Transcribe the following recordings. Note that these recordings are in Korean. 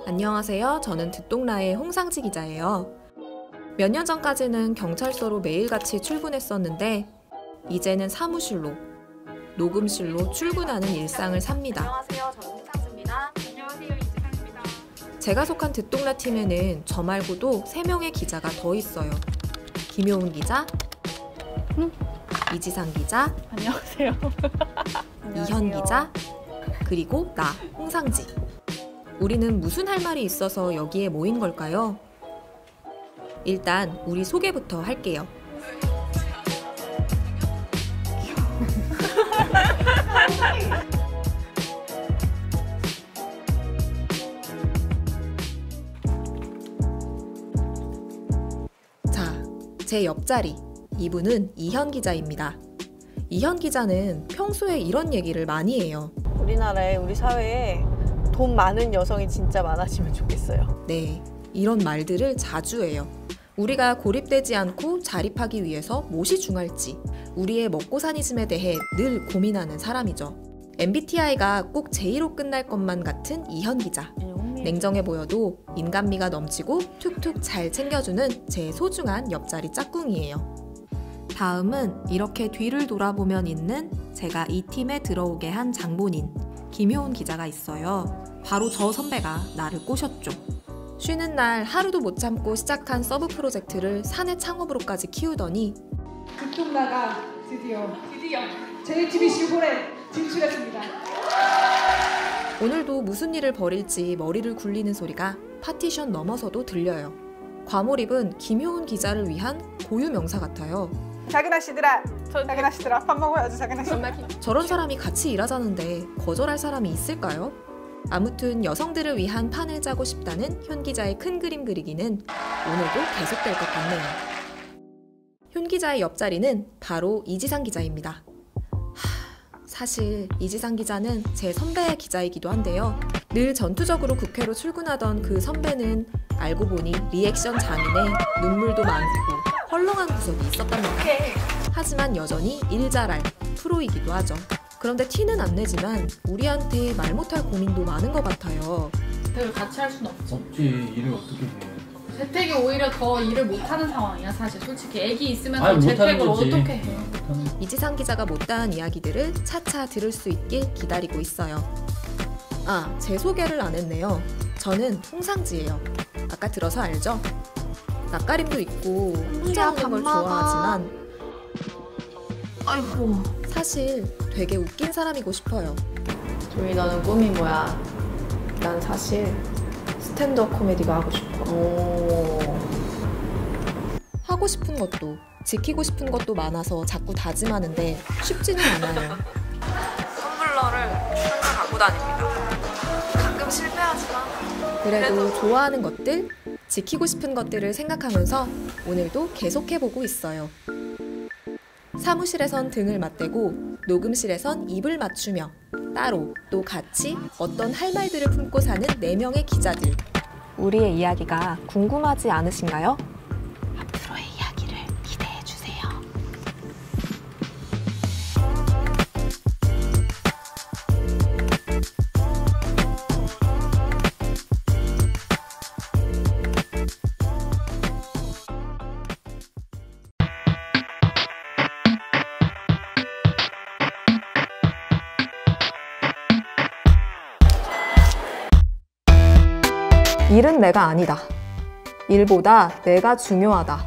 안녕하세요. 저는 듣동라의 홍상지 기자예요. 몇 년 전까지는 경찰서로 매일같이 출근했었는데 이제는 사무실로, 녹음실로 출근하는 일상을 삽니다. 안녕하세요. 저는 홍상지입니다. 안녕하세요. 이지상입니다. 제가 속한 듣동라 팀에는 저 말고도 3명의 기자가 더 있어요. 김효은 기자, 이지상 기자, 안녕하세요. 이현 기자, 그리고 나, 홍상지. 우리는 무슨 할 말이 있어서 여기에 모인 걸까요? 일단 우리 소개부터 할게요. 자, 제 옆자리. 이분은 이현 기자입니다. 이현 기자는 평소에 이런 얘기를 많이 해요. 우리나라에, 우리 사회에 돈 많은 여성이 진짜 많아지면 좋겠어요. 네, 이런 말들을 자주 해요. 우리가 고립되지 않고 자립하기 위해서 무엇이 중요할지, 우리의 먹고사니즘에 대해 늘 고민하는 사람이죠. MBTI가 꼭 J로 끝날 것만 같은 이현 기자. 냉정해 보여도 인간미가 넘치고 툭툭 잘 챙겨주는 제 소중한 옆자리 짝꿍이에요. 다음은 이렇게 뒤를 돌아보면 있는 제가 이 팀에 들어오게 한 장본인 김효은 기자가 있어요. 바로 저 선배가 나를 꼬셨죠. 쉬는 날 하루도 못 참고 시작한 서브 프로젝트를 사내 창업으로까지 키우더니 듣동라가 드디어 JTBC 홀에 진출했습니다. 오늘도 무슨 일을 벌일지 머리를 굴리는 소리가 파티션 넘어서도 들려요. 과몰입은 김효은 기자를 위한 고유 명사 같아요. 작은 아씨들아, 작은 아씨들아, 밥 먹어야지 작은 아씨. 저런 사람이 같이 일하자는데 거절할 사람이 있을까요? 아무튼 여성들을 위한 판을 짜고 싶다는 효은 기자의 큰 그림 그리기는 오늘도 계속될 것 같네요. 효은 기자의 옆자리는 바로 이지상 기자입니다. 사실 이지상 기자는 제 선배 기자이기도 한데요. 늘 전투적으로 국회로 출근하던 그 선배는 알고 보니 리액션 장인에 눈물도 많고 헐렁한 구석이 있었답니다. 하지만 여전히 일 잘할 프로이기도 하죠. 그런데 티는 안 내지만 우리한테 말 못할 고민도 많은 것 같아요. 재택을 같이 할 수는 없지. 없지. 일을 어떻게 해. 재택이 오히려 더 일을 못하는 상황이야 사실. 솔직히 애기 있으면 아니, 재택을 못하는 거지. 어떻게 해. 이지상 기자가 못다한 이야기들을 차차 들을 수 있길 기다리고 있어요. 아, 제 소개를 안 했네요. 저는 홍상지예요. 아까 들어서 알죠? 낯가림도 있고 혼자 하는 걸 좋아하지만 아이고. 사실 되게 웃긴 사람이고 싶어요. 조이, 너는 꿈이 뭐야? 난 사실 스탠드업 코미디가 하고 싶어. 하고 싶은 것도 지키고 싶은 것도 많아서 자꾸 다짐하는데 쉽지는 않아요. 텀블러를 항상 갖고 다닙니다. 가끔 실패하지만 그래도 좋아하는 것들, 지키고 싶은 것들을 생각하면서 오늘도 계속해보고 있어요. 사무실에선 등을 맞대고 녹음실에선 입을 맞추며 따로 또 같이 어떤 할 말들을 품고 사는 4명의 기자들. 우리의 이야기가 궁금하지 않으신가요? 앞으로의 이야기를 기대해주세요. 일은 내가 아니다. 일보다 내가 중요하다.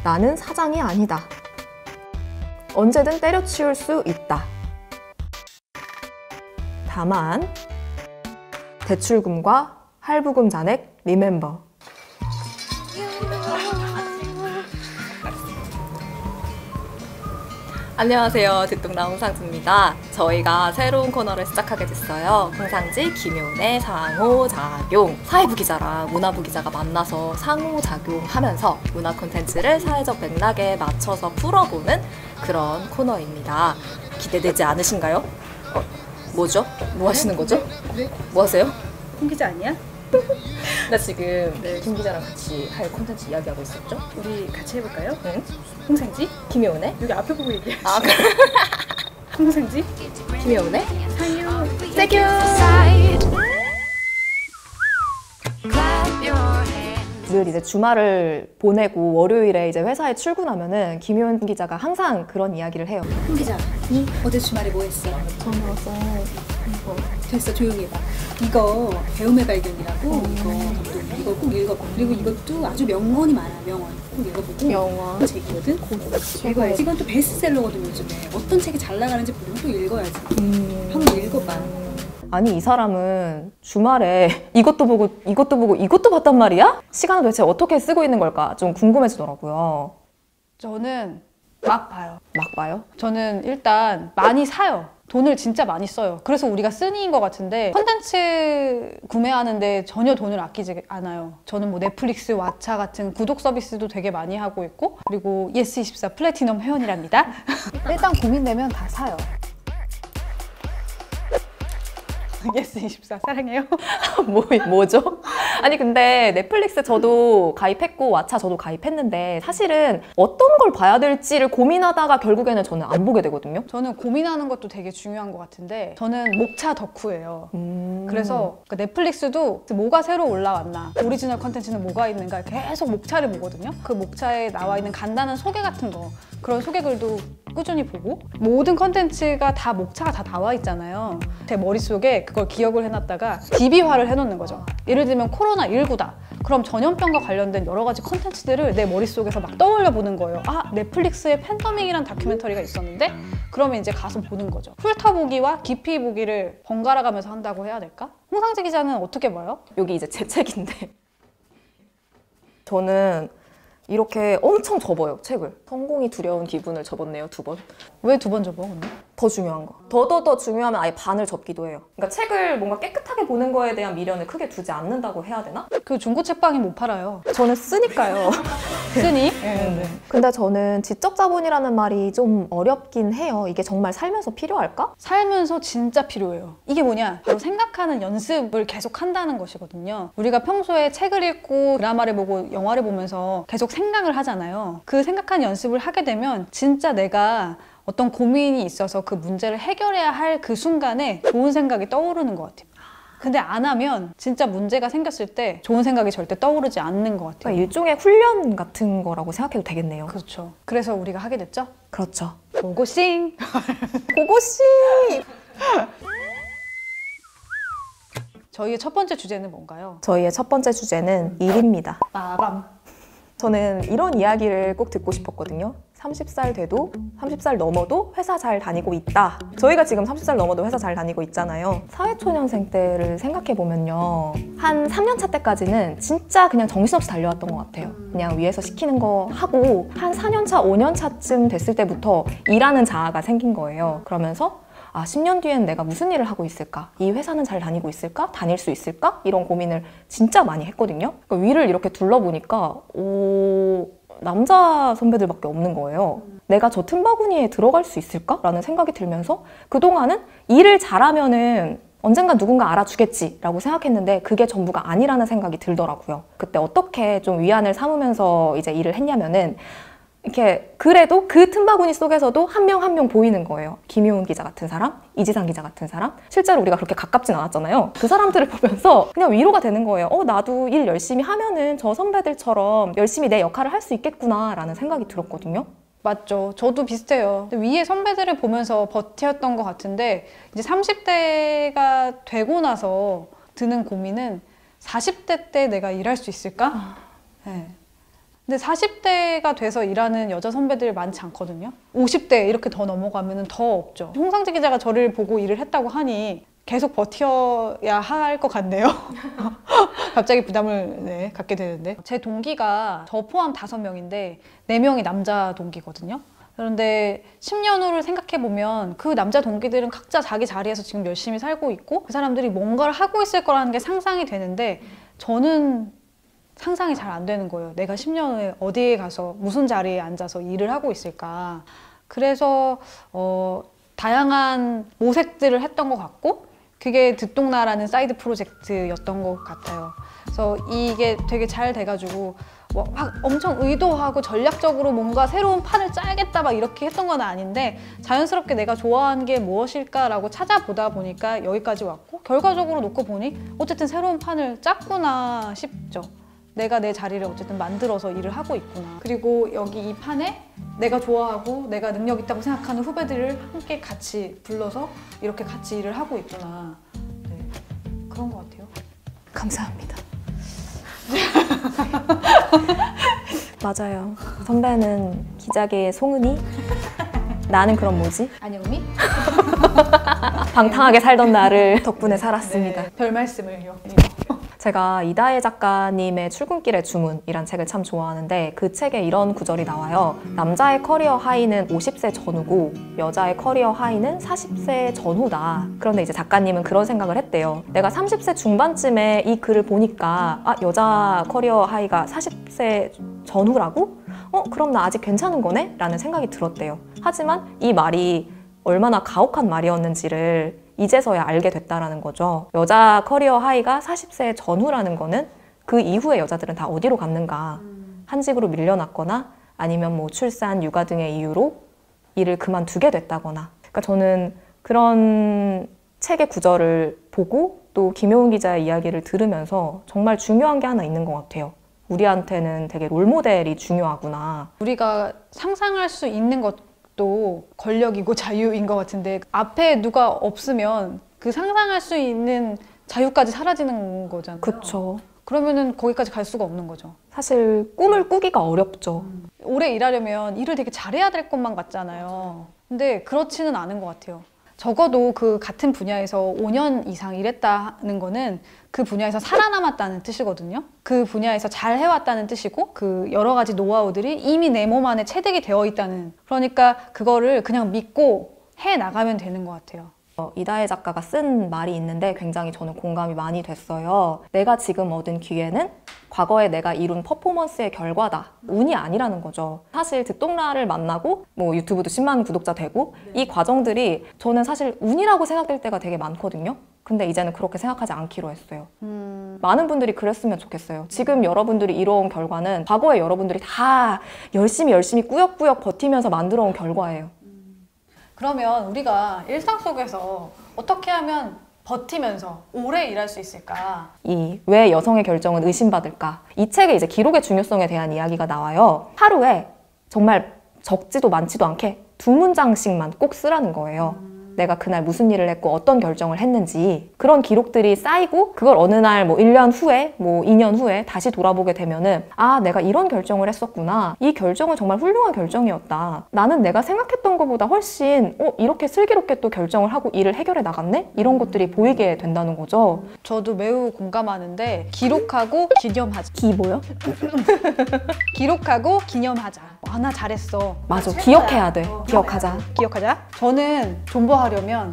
나는 사장이 아니다. 언제든 때려치울 수 있다. 다만 대출금과 할부금 잔액 리멤버. 안녕하세요. 듣동라 홍상지입니다. 저희가 새로운 코너를 시작하게 됐어요. 홍상지, 김효은의 상호작용. 사회부 기자랑 문화부 기자가 만나서 상호작용하면서 문화 콘텐츠를 사회적 맥락에 맞춰서 풀어보는 그런 코너입니다. 기대되지 않으신가요? 뭐죠? 뭐 하시는 거죠? 네? 뭐 하세요? 홍 기자 아니야? 나 지금 김 기자랑 같이 할 콘텐츠 이야기하고 있었죠? 우리 같이 해볼까요? 응? 홍상지? 김효은의? 여기 앞에 보고 얘기해. 아, 홍상지? 김효은의? 상유. 세규! 늘 이제 주말을 보내고 월요일에 이제 회사에 출근하면은 김효은 기자가 항상 그런 이야기를 해요. 홍 기자, 어제 주말에 뭐 했어? 저는 어제 됐어, 조용히 해봐. 이거 배움의 발견이라고 이거 꼭 읽어봐. 그리고 이것도 아주 명언이 많아. 명언 꼭 읽어보고. 영화 책이거든. 읽어야지. 이건 또 베스트셀러거든 요즘에. 어떤 책이 잘 나가는지 보면 또 읽어야지. 한번 읽어봐. 아니 이 사람은 주말에 이것도 보고 이것도 봤단 말이야? 시간을 도대체 어떻게 쓰고 있는 걸까 좀 궁금해지더라고요. 저는 막 봐요. 막 봐요? 저는 일단 많이 사요. 돈을 진짜 많이 써요. 그래서 우리가 쓰니인 것 같은데 콘텐츠 구매하는데 전혀 돈을 아끼지 않아요. 저는 뭐 넷플릭스, 왓챠 같은 구독 서비스도 되게 많이 하고 있고 그리고 예스24 플래티넘 회원이랍니다. 일단 고민되면 다 사요. 예스24 사랑해요. 뭐죠? 아니 근데 넷플릭스 저도 가입했고 왓챠 저도 가입했는데 사실은 어떤 걸 봐야 될지를 고민하다가 결국에는 저는 안 보게 되거든요. 저는 고민하는 것도 되게 중요한 것 같은데 저는 목차 덕후예요. 그래서 넷플릭스도 뭐가 새로 올라왔나, 오리지널 컨텐츠는 뭐가 있는가 계속 목차를 보거든요. 그 목차에 나와 있는 간단한 소개 같은 거, 그런 소개글도 꾸준히 보고 모든 컨텐츠가 다 목차가 다 나와 있잖아요. 제 머릿속에 그걸 기억을 해놨다가 DB화를 해놓는 거죠. 예를 들면 코로나19다. 그럼 전염병과 관련된 여러 가지 컨텐츠들을 내 머릿속에서 막 떠올려 보는 거예요. 아, 넷플릭스에 팬더믹이란 다큐멘터리가 있었는데? 그러면 이제 가서 보는 거죠. 훑어보기와 깊이 보기를 번갈아 가면서 한다고 해야 될까? 홍상지 기자는 어떻게 봐요? 여기 이제 제 책인데 저는 이렇게 엄청 접어요, 책을. 성공이 두려운 기분을 접었네요, 2번. 왜 2번 접어, 근데? 더 중요한 거. 더 중요하면 아예 반을 접기도 해요. 그러니까 책을 뭔가 깨끗하게 보는 거에 대한 미련을 크게 두지 않는다고 해야 되나? 그 중고 책방이 못 팔아요. 저는 쓰니까요. 쓰니? 근데 저는 지적 자본이라는 말이 좀 어렵긴 해요. 이게 정말 살면서 필요할까? 살면서 진짜 필요해요. 이게 뭐냐? 바로 생각하는 연습을 계속 한다는 것이거든요. 우리가 평소에 책을 읽고 드라마를 보고 영화를 보면서 계속 생각을 하잖아요. 그 생각하는 연습을 하게 되면 진짜 내가 어떤 고민이 있어서 그 문제를 해결해야 할 그 순간에 좋은 생각이 떠오르는 것 같아요. 근데 안 하면 진짜 문제가 생겼을 때 좋은 생각이 절대 떠오르지 않는 것 같아요. 그러니까 일종의 훈련 같은 거라고 생각해도 되겠네요. 그렇죠. 그래서 우리가 하게 됐죠? 그렇죠. 고고싱! 고고씨! 저희의 첫 번째 주제는 뭔가요? 저희의 첫 번째 주제는 일입니다. 빠밤! 저는 이런 이야기를 꼭 듣고 싶었거든요. 30살 돼도 30살 넘어도 회사 잘 다니고 있다. 저희가 지금 30살 넘어도 회사 잘 다니고 있잖아요. 사회초년생 때를 생각해보면요. 한 3년차 때까지는 진짜 그냥 정신없이 달려왔던 것 같아요. 그냥 위에서 시키는 거 하고 한 4년차, 5년차쯤 됐을 때부터 일하는 자아가 생긴 거예요. 그러면서 아, 10년 뒤엔 내가 무슨 일을 하고 있을까? 이 회사는 잘 다니고 있을까? 다닐 수 있을까? 이런 고민을 진짜 많이 했거든요. 그러니까 위를 이렇게 둘러보니까 남자 선배들밖에 없는 거예요. 내가 저 틈바구니에 들어갈 수 있을까? 라는 생각이 들면서 그동안은 일을 잘하면은 언젠가 누군가 알아주겠지 라고 생각했는데 그게 전부가 아니라는 생각이 들더라고요. 그때 어떻게 좀 위안을 삼으면서 이제 일을 했냐면은 이렇게 그래도 그 틈바구니 속에서도 한 명 한 명 보이는 거예요. 김효은 기자 같은 사람, 이지상 기자 같은 사람. 실제로 우리가 그렇게 가깝진 않았잖아요. 그 사람들을 보면서 그냥 위로가 되는 거예요. 나도 일 열심히 하면은 저 선배들처럼 열심히 내 역할을 할 수 있겠구나 라는 생각이 들었거든요. 맞죠. 저도 비슷해요. 위에 선배들을 보면서 버텼던 것 같은데 이제 30대가 되고 나서 드는 고민은 40대 때 내가 일할 수 있을까? 네. 근데 40대가 돼서 일하는 여자 선배들 많지 않거든요. 50대 이렇게 더 넘어가면 더 없죠. 홍상지 기자가 저를 보고 일을 했다고 하니 계속 버텨야 할 것 같네요. 갑자기 부담을 갖게 되는데 제 동기가 저 포함 5명인데 4명이 남자 동기거든요. 그런데 10년 후를 생각해보면 그 남자 동기들은 각자 자기 자리에서 지금 열심히 살고 있고 그 사람들이 뭔가를 하고 있을 거라는 게 상상이 되는데 저는 상상이 잘 안 되는 거예요. 내가 10년 후에 어디에 가서 무슨 자리에 앉아서 일을 하고 있을까. 그래서 다양한 모색들을 했던 것 같고 그게 듣동나라는 사이드 프로젝트였던 것 같아요. 그래서 이게 되게 잘 돼가지고 막 엄청 의도하고 전략적으로 뭔가 새로운 판을 짜야겠다 막 이렇게 했던 건 아닌데 자연스럽게 내가 좋아하는 게 무엇일까라고 찾아보다 보니까 여기까지 왔고 결과적으로 놓고 보니 어쨌든 새로운 판을 짰구나 싶죠. 내가 내 자리를 어쨌든 만들어서 일을 하고 있구나. 그리고 여기 이 판에 내가 좋아하고 내가 능력 있다고 생각하는 후배들을 함께 같이 불러서 이렇게 같이 일을 하고 있구나. 네, 그런 것 같아요. 감사합니다. 맞아요. 선배는 기자계의 송은이, 나는 그럼 뭐지? 안영미? 방탕하게 살던 나를 덕분에 살았습니다. 네, 별 말씀을요. 제가 이다혜 작가님의 출근길의 주문이란 책을 참 좋아하는데 그 책에 이런 구절이 나와요. 남자의 커리어 하이는 50세 전후고 여자의 커리어 하이는 40세 전후다. 그런데 이제 작가님은 그런 생각을 했대요. 내가 30세 중반쯤에 이 글을 보니까 아, 여자 커리어 하이가 40세 전후라고? 그럼 나 아직 괜찮은 거네? 라는 생각이 들었대요. 하지만 이 말이 얼마나 가혹한 말이었는지를 이제서야 알게 됐다라는 거죠. 여자 커리어 하이가 40세 전후라는 거는 그 이후에 여자들은 다 어디로 갔는가. 한직으로 밀려났거나 아니면 뭐 출산, 육아 등의 이유로 일을 그만두게 됐다거나. 그러니까 저는 그런 책의 구절을 보고 또 김효은 기자의 이야기를 들으면서 정말 중요한 게 하나 있는 것 같아요. 우리한테는 되게 롤모델이 중요하구나. 우리가 상상할 수 있는 것도 권력이고 자유인 것 같은데 앞에 누가 없으면 그 상상할 수 있는 자유까지 사라지는 거잖아요. 그쵸. 그러면은 거기까지 갈 수가 없는 거죠. 사실 꿈을 꾸기가 어렵죠. 오래 일하려면 일을 되게 잘해야 될 것만 같잖아요. 근데 그렇지는 않은 것 같아요. 적어도 그 같은 분야에서 5년 이상 일했다는 거는 그 분야에서 살아남았다는 뜻이거든요. 그 분야에서 잘 해왔다는 뜻이고 그 여러 가지 노하우들이 이미 내 몸 안에 체득이 되어 있다는, 그러니까 그거를 그냥 믿고 해 나가면 되는 것 같아요. 이다혜 작가가 쓴 말이 있는데 굉장히 저는 공감이 많이 됐어요. 내가 지금 얻은 기회는 과거에 내가 이룬 퍼포먼스의 결과다. 운이 아니라는 거죠. 사실 듣동라를 만나고 뭐 유튜브도 10만 구독자 되고 이 과정들이 저는 사실 운이라고 생각될 때가 되게 많거든요. 근데 이제는 그렇게 생각하지 않기로 했어요. 많은 분들이 그랬으면 좋겠어요. 지금 여러분들이 이뤄온 결과는 과거에 여러분들이 다 열심히 꾸역꾸역 버티면서 만들어온 결과예요. 그러면 우리가 일상 속에서 어떻게 하면 버티면서 오래 일할 수 있을까? 이 왜 여성의 결정은 의심받을까? 이 책에 이제 기록의 중요성에 대한 이야기가 나와요. 하루에 정말 적지도 많지도 않게 2문장씩만 꼭 쓰라는 거예요. 내가 그날 무슨 일을 했고 어떤 결정을 했는지 그런 기록들이 쌓이고 그걸 어느 날 뭐 1년 후에 뭐 2년 후에 다시 돌아보게 되면은 아, 내가 이런 결정을 했었구나. 이 결정은 정말 훌륭한 결정이었다. 나는 내가 생각했던 것보다 훨씬 이렇게 슬기롭게 또 결정을 하고 일을 해결해 나갔네? 이런 것들이 보이게 된다는 거죠. 저도 매우 공감하는데 기록하고 기념하자. 뭐요? 기록하고 기념하자. 아, 나 잘했어. 맞아. 기억해야 돼. 기억하자. 기억하자. 저는 존버하려면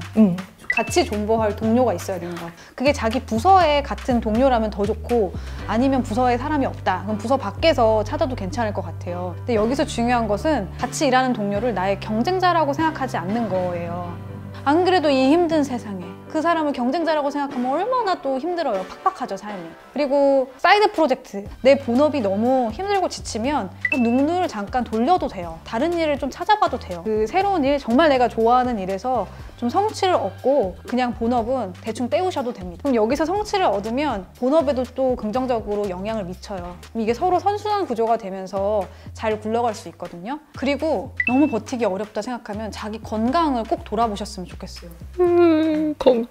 같이 존버할 동료가 있어야 되는 거야. 그게 자기 부서에 같은 동료라면 더 좋고 아니면 부서에 사람이 없다. 그럼 부서 밖에서 찾아도 괜찮을 것 같아요. 근데 여기서 중요한 것은 같이 일하는 동료를 나의 경쟁자라고 생각하지 않는 거예요. 안 그래도 이 힘든 세상에 그 사람을 경쟁자라고 생각하면 얼마나 또 힘들어요. 팍팍하죠, 삶이. 그리고 사이드 프로젝트, 내 본업이 너무 힘들고 지치면 눈을 잠깐 돌려도 돼요. 다른 일을 좀 찾아봐도 돼요. 그 새로운 일, 정말 내가 좋아하는 일에서 좀 성취를 얻고 그냥 본업은 대충 때우셔도 됩니다. 그럼 여기서 성취를 얻으면 본업에도 또 긍정적으로 영향을 미쳐요. 이게 서로 선순환 구조가 되면서 잘 굴러갈 수 있거든요. 그리고 너무 버티기 어렵다 생각하면 자기 건강을 꼭 돌아보셨으면 좋겠어요. 건강.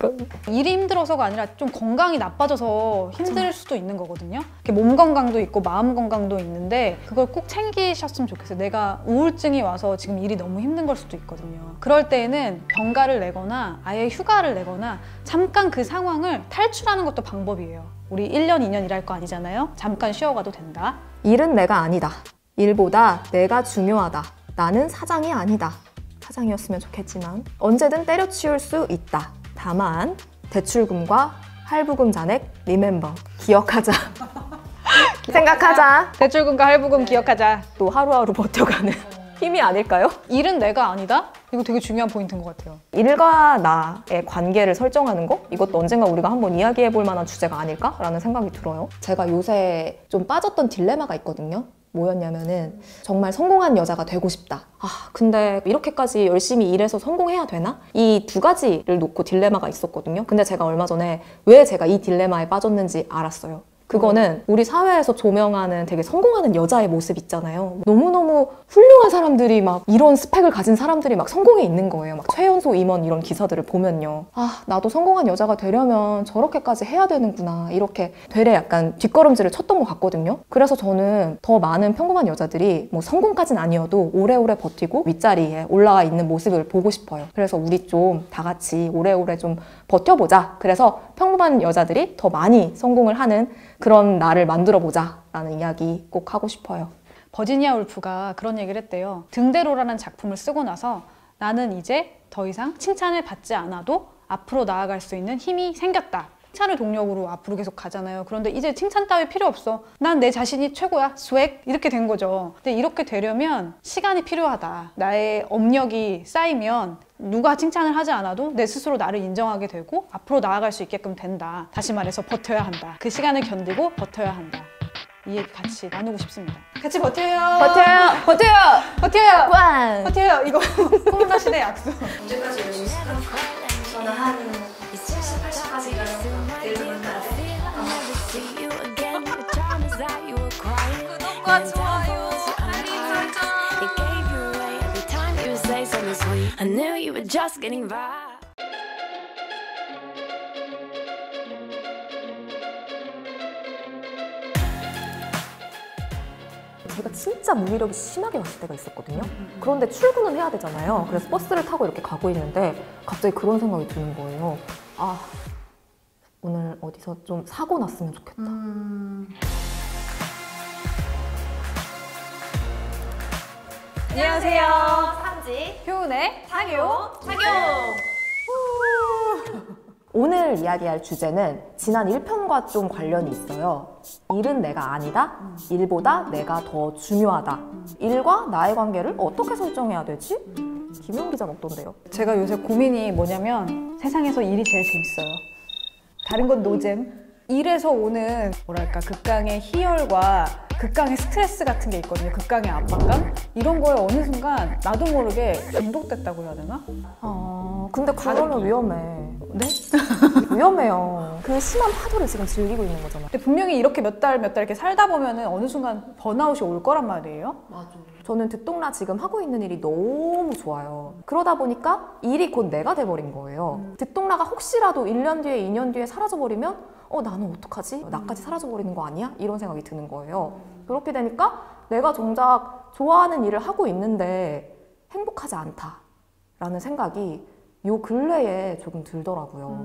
일이 힘들어서가 아니라 좀 건강이 나빠져서 힘들 수도 있는 거거든요. 몸 건강도 있고 마음 건강도 있는데 그걸 꼭 챙기셨으면 좋겠어요. 내가 우울증이 와서 지금 일이 너무 힘든 걸 수도 있거든요. 그럴 때에는 병가를 내거나 아예 휴가를 내거나 잠깐 그 상황을 탈출하는 것도 방법이에요. 우리 1년, 2년 일할 거 아니잖아요. 잠깐 쉬어가도 된다. 일은 내가 아니다. 일보다 내가 중요하다. 나는 사장이 아니다. 사장이었으면 좋겠지만 언제든 때려치울 수 있다. 다만 대출금과 할부금 잔액 리멤버 기억하자. 생각하자. 대출금과 할부금 기억하자. 또 하루하루 버텨가는 힘이 아닐까요? 일은 내가 아니다? 이거 되게 중요한 포인트인 것 같아요. 일과 나의 관계를 설정하는 거? 이것도 언젠가 우리가 한번 이야기해 볼 만한 주제가 아닐까라는 생각이 들어요. 제가 요새 좀 빠졌던 딜레마가 있거든요. 뭐였냐면은 정말 성공한 여자가 되고 싶다. 근데 이렇게까지 열심히 일해서 성공해야 되나? 이 두 가지를 놓고 딜레마가 있었거든요. 근데 제가 얼마 전에 왜 제가 이 딜레마에 빠졌는지 알았어요. 그거는 우리 사회에서 조명하는 되게 성공하는 여자의 모습 있잖아요. 너무너무 훌륭한 사람들이 막 이런 스펙을 가진 사람들이 막 성공해 있는 거예요. 막 최연소 임원 이런 기사들을 보면요. 아, 나도 성공한 여자가 되려면 저렇게까지 해야 되는구나. 이렇게 되레 약간 뒷걸음질을 쳤던 것 같거든요. 그래서 저는 더 많은 평범한 여자들이 뭐 성공까진 아니어도 오래오래 버티고 윗자리에 올라와 있는 모습을 보고 싶어요. 그래서 우리 좀 다 같이 오래오래 좀 버텨보자. 그래서 평범한 여자들이 더 많이 성공을 하는 그런 날을 만들어보자 라는 이야기 꼭 하고 싶어요. 버지니아 울프가 그런 얘기를 했대요. 등대로라는 작품을 쓰고 나서 나는 이제 더 이상 칭찬을 받지 않아도 앞으로 나아갈 수 있는 힘이 생겼다. 칭찬을 동력으로 앞으로 계속 가잖아요. 그런데 이제 칭찬 따위 필요 없어. 난 내 자신이 최고야. 스웩 이렇게 된 거죠. 근데 이렇게 되려면 시간이 필요하다. 나의 업력이 쌓이면 누가 칭찬을 하지 않아도 내 스스로 나를 인정하게 되고 앞으로 나아갈 수 있게끔 된다. 다시 말해서 버텨야 한다. 그 시간을 견디고 버텨야 한다. 이 얘기 같이 나누고 싶습니다. 같이 버텨요. 버텨요! 버텨요! 버텨요. 꽝! 버텨요. 이거 코로나 시대 약속. 언제까지 열심히 살까? 저는 한 70, 80까지 구독과 좋아요, 알림 설정. I knew you were just getting by. 제가 진짜 무기력이 심하게 왔을 때가 있었거든요. 그런데 출근은 해야 되잖아요. 그래서 버스를 타고 이렇게 가고 있는데 갑자기 그런 생각이 드는 거예요. 아, 오늘 어디서 좀 사고 났으면 좋겠다. 안녕하세요. 삼지 효은의 사교 오늘 이야기할 주제는 지난 1편과 좀 관련이 있어요. 일은 내가 아니다. 일보다 내가 더 중요하다. 일과 나의 관계를 어떻게 설정해야 되지? 김용 기자 어떤데요? 제가 요새 고민이 뭐냐면 세상에서 일이 제일 재밌어요. 다른 건 노잼. 일에서 오는 뭐랄까 극강의 희열과 극강의 스트레스 같은 게 있거든요. 극강의 압박감? 이런 거에 어느 순간 나도 모르게 중독됐다고 해야 되나? 근데 그러면 위험해. 네? 위험해요. 그 심한 파도를 지금 즐기고 있는 거잖아. 근데 분명히 이렇게 몇 달 이렇게 살다 보면은 어느 순간 번아웃이 올 거란 말이에요. 저는 듣동라 지금 하고 있는 일이 너무 좋아요. 그러다 보니까 일이 곧 내가 돼버린 거예요. 듣동라가 혹시라도 1년 뒤에 2년 뒤에 사라져버리면 나는 어떡하지? 나까지 사라져버리는 거 아니야? 이런 생각이 드는 거예요. 그렇게 되니까 내가 정작 좋아하는 일을 하고 있는데 행복하지 않다라는 생각이 요 근래에 조금 들더라고요.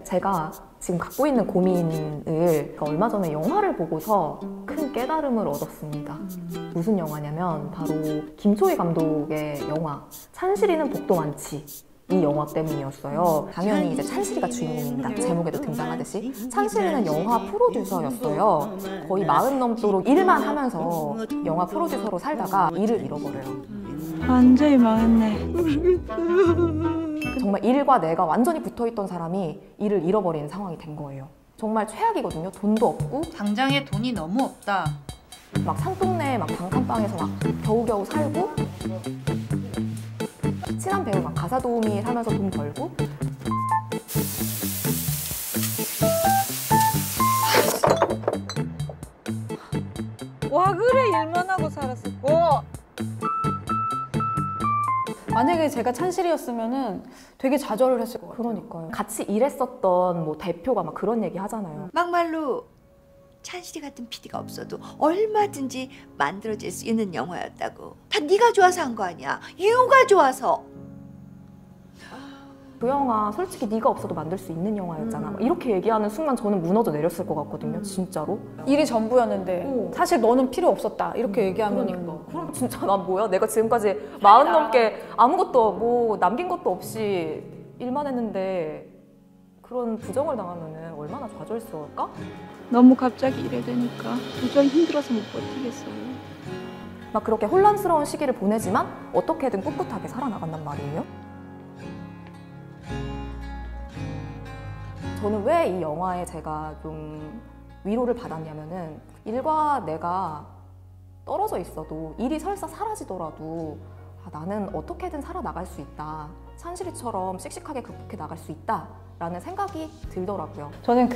제가 지금 갖고 있는 고민을 얼마 전에 영화를 보고서 큰 깨달음을 얻었습니다. 무슨 영화냐면 바로 김초희 감독의 영화 찬실이는 복도 많지. 이 영화 때문이었어요. 당연히 이제 찬실이가 주인공입니다. 제목에도 등장하듯이 찬실이는 영화 프로듀서였어요. 거의 40 넘도록 일만 하면서 영화 프로듀서로 살다가 일을 잃어버려요. 완전히 망했네. 정말 일과 내가 완전히 붙어있던 사람이 일을 잃어버리는 상황이 된 거예요. 정말 최악이거든요. 돈도 없고 당장에 돈이 너무 없다. 막 산동네 막 단칸방에서 막 겨우겨우 살고 친한 배우 막 가사 도우미 살면서 돈 벌고 와 그래 일만 하고 살았어. 만약에 제가 찬실이었으면은 되게 좌절을 했을 것 같아요. 그러니까요. 같이 일했었던 뭐 대표가 막 그런 얘기 하잖아요. 막말로 찬실이 같은 PD가 없어도 얼마든지 만들어질 수 있는 영화였다고. 다 네가 좋아서 한 거 아니야. 이유가 좋아서. 그 영화 솔직히 네가 없어도 만들 수 있는 영화였잖아. 막 이렇게 얘기하는 순간 저는 무너져 내렸을 것 같거든요. 진짜로. 일이 전부였는데 사실 너는 필요 없었다 이렇게 얘기하면 그럼 진짜 난 뭐야? 내가 지금까지 40 넘게 아무것도 뭐 남긴 것도 없이 일만 했는데 그런 부정을 당하면 얼마나 좌절스러울까? 너무 갑자기 이래 되니까 도저히 힘들어서 못 버티겠어요. 막 그렇게 혼란스러운 시기를 보내지만 어떻게든 꿋꿋하게 살아나간단 말이에요. 저는 왜 이 영화에 제가 좀 위로를 받았냐면은 일과 내가 떨어져 있어도 일이 설사 사라지더라도 나는 어떻게든 살아나갈 수 있다. 찬실이처럼 씩씩하게 극복해 나갈 수 있다라는 생각이 들더라고요. 저는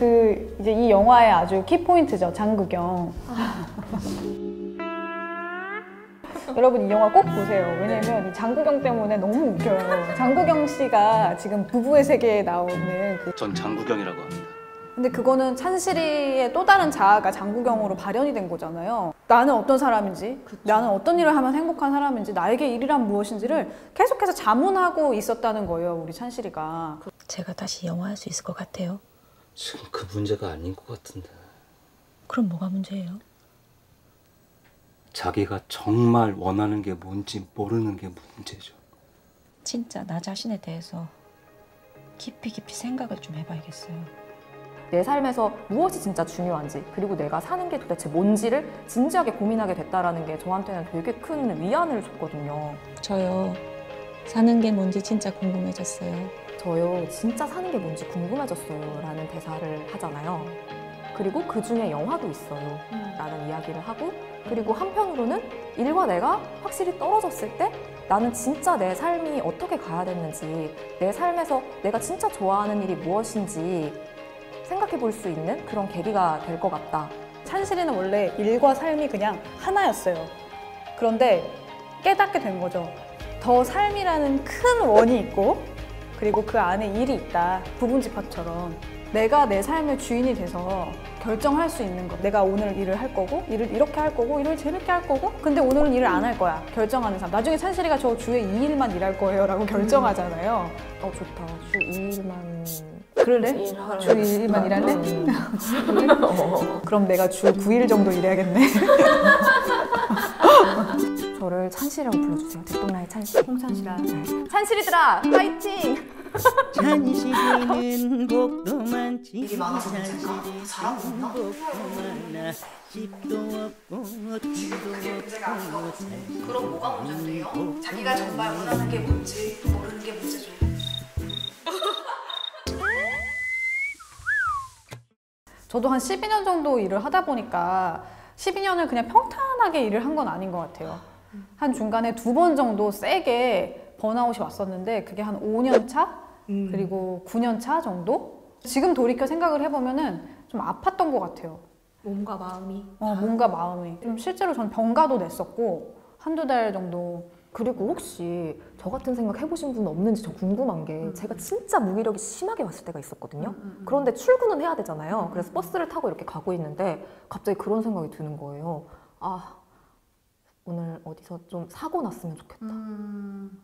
이제 이 영화의 아주 키포인트죠. 장국영. 여러분 이 영화 꼭 보세요. 왜냐면 이 장국영 때문에 너무 웃겨요. 장국영 씨가 지금 부부의 세계에 나오는 전 장국영이라고 합니다. 근데 그거는 찬실이의 또 다른 자아가 장국영으로 발현이 된 거잖아요. 나는 어떤 사람인지, 나는 어떤 일을 하면 행복한 사람인지, 나에게 일이란 무엇인지를 계속해서 자문하고 있었다는 거예요, 우리 찬실이가. 제가 다시 영화 할 수 있을 것 같아요. 지금 그 문제가 아닌 것 같은데. 그럼 뭐가 문제예요? 자기가 정말 원하는 게 뭔지 모르는 게 문제죠. 진짜 나 자신에 대해서 깊이 생각을 좀 해봐야겠어요. 내 삶에서 무엇이 진짜 중요한지, 그리고 내가 사는 게 도대체 뭔지를 진지하게 고민하게 됐다라는 게 저한테는 되게 큰 위안을 줬거든요. 저요. 사는 게 뭔지 진짜 궁금해졌어요. 저요, 진짜 사는 게 뭔지 궁금해졌어요 라는 대사를 하잖아요. 그리고 그 중에 영화도 있어요 라는 이야기를 하고, 그리고 한편으로는 일과 내가 확실히 떨어졌을 때 나는 진짜 내 삶이 어떻게 가야 됐는지, 내 삶에서 내가 진짜 좋아하는 일이 무엇인지 생각해 볼 수 있는 그런 계기가 될 것 같다. 찬실이는 원래 일과 삶이 그냥 하나였어요. 그런데 깨닫게 된 거죠. 더 삶이라는 큰 원이 있고, 그리고 그 안에 일이 있다. 부분집합처럼 내가 내 삶의 주인이 돼서 결정할 수 있는 거. 내가 오늘 일을 할 거고, 일을 이렇게 할 거고, 일을 재밌게 할 거고, 근데 오늘은 일을 안 할 거야. 결정하는 사람. 나중에 찬실이가 저 주에 2일만 일할 거예요 라고 결정하잖아요. 좋다. 주 2일만. 그럴래? 주 2일만 일할래? 그럼 내가 주 9일 정도 일해야겠네. 저를 찬실이라고 불러주세요. 들통나의 찬실. 홍찬실아. 찬실이들아, 파이팅! 찬실이는 복도 많지. 일이 많아서 문제인가? 잘하고 있나? 집도 없고 뒤도 없고. 그럼 뭐가 문제인데요? 자기가 정말 원하는 게 뭔지 모르는 게 문제죠. 저도 한 12년 정도 일을 하다 보니까 12년을 그냥 평탄하게 일을 한 건 아닌 것 같아요. 한 중간에 2번 정도 세게 번아웃이 왔었는데 그게 한 5년 차? 그리고 9년 차 정도? 지금 돌이켜 생각을 해보면은 좀 아팠던 것 같아요. 몸과 마음이. 몸과 마음이. 좀 실제로 전 병가도 냈었고 한두 달 정도. 그리고 혹시 저 같은 생각 해보신 분 없는지 저 궁금한 게, 제가 진짜 무기력이 심하게 왔을 때가 있었거든요. 그런데 출근은 해야 되잖아요. 그래서 버스를 타고 이렇게 가고 있는데 갑자기 그런 생각이 드는 거예요. 아, 오늘 어디서 좀 사고 났으면 좋겠다.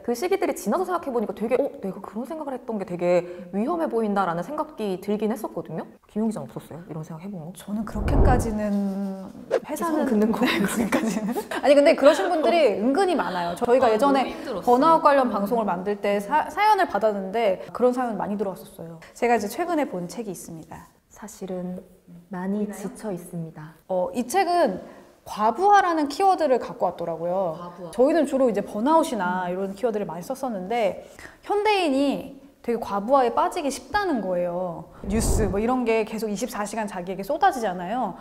그 시기들이 지나서 생각해보니까 되게 내가 그런 생각을 했던 게 되게 위험해 보인다라는 생각이 들긴 했었거든요. 김용 기자는 없었어요? 이런 생각 해본 거? 저는 그렇게까지는 회사는 긋는 거 그렇게까지는 아니 근데 그러신 분들이 은근히 많아요. 저희가 예전에 번아웃 관련 방송을 만들 때 사연을 받았는데 그런 사연 많이 들어왔었어요. 제가 이제 최근에 본 책이 있습니다. 사실은 많이 지쳐 있습니다. 이 책은 과부하라는 키워드를 갖고 왔더라고요. 과부하. 저희는 주로 이제 번아웃이나 이런 키워드를 많이 썼었는데 현대인이 되게 과부하에 빠지기 쉽다는 거예요. 뉴스 뭐 이런 게 계속 24시간 자기에게 쏟아지잖아요.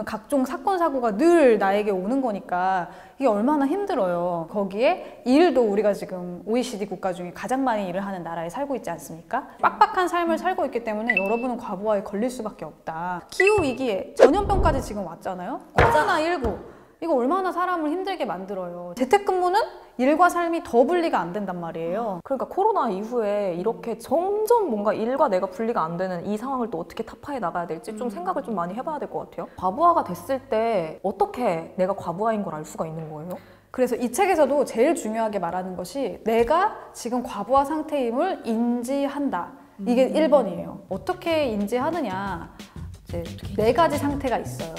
각종 사건 사고가 늘 나에게 오는 거니까 이게 얼마나 힘들어요. 거기에 일도 우리가 지금 OECD 국가 중에 가장 많이 일을 하는 나라에 살고 있지 않습니까? 빡빡한 삶을 살고 있기 때문에 여러분은 과부하에 걸릴 수밖에 없다. 기후위기에 전염병까지 지금 왔잖아요. 코로나19 이거 얼마나 사람을 힘들게 만들어요. 재택근무는 일과 삶이 더 분리가 안 된단 말이에요. 그러니까 코로나 이후에 이렇게 점점 뭔가 일과 내가 분리가 안 되는 이 상황을 또 어떻게 타파해 나가야 될지 좀 생각을 좀 많이 해봐야 될 것 같아요. 과부하가 됐을 때 어떻게 내가 과부하인 걸 알 수가 있는 거예요? 그래서 이 책에서도 제일 중요하게 말하는 것이 내가 지금 과부하 상태임을 인지한다. 이게 1번이에요. 어떻게 인지하느냐. 이제 4가지 상태가 있어요.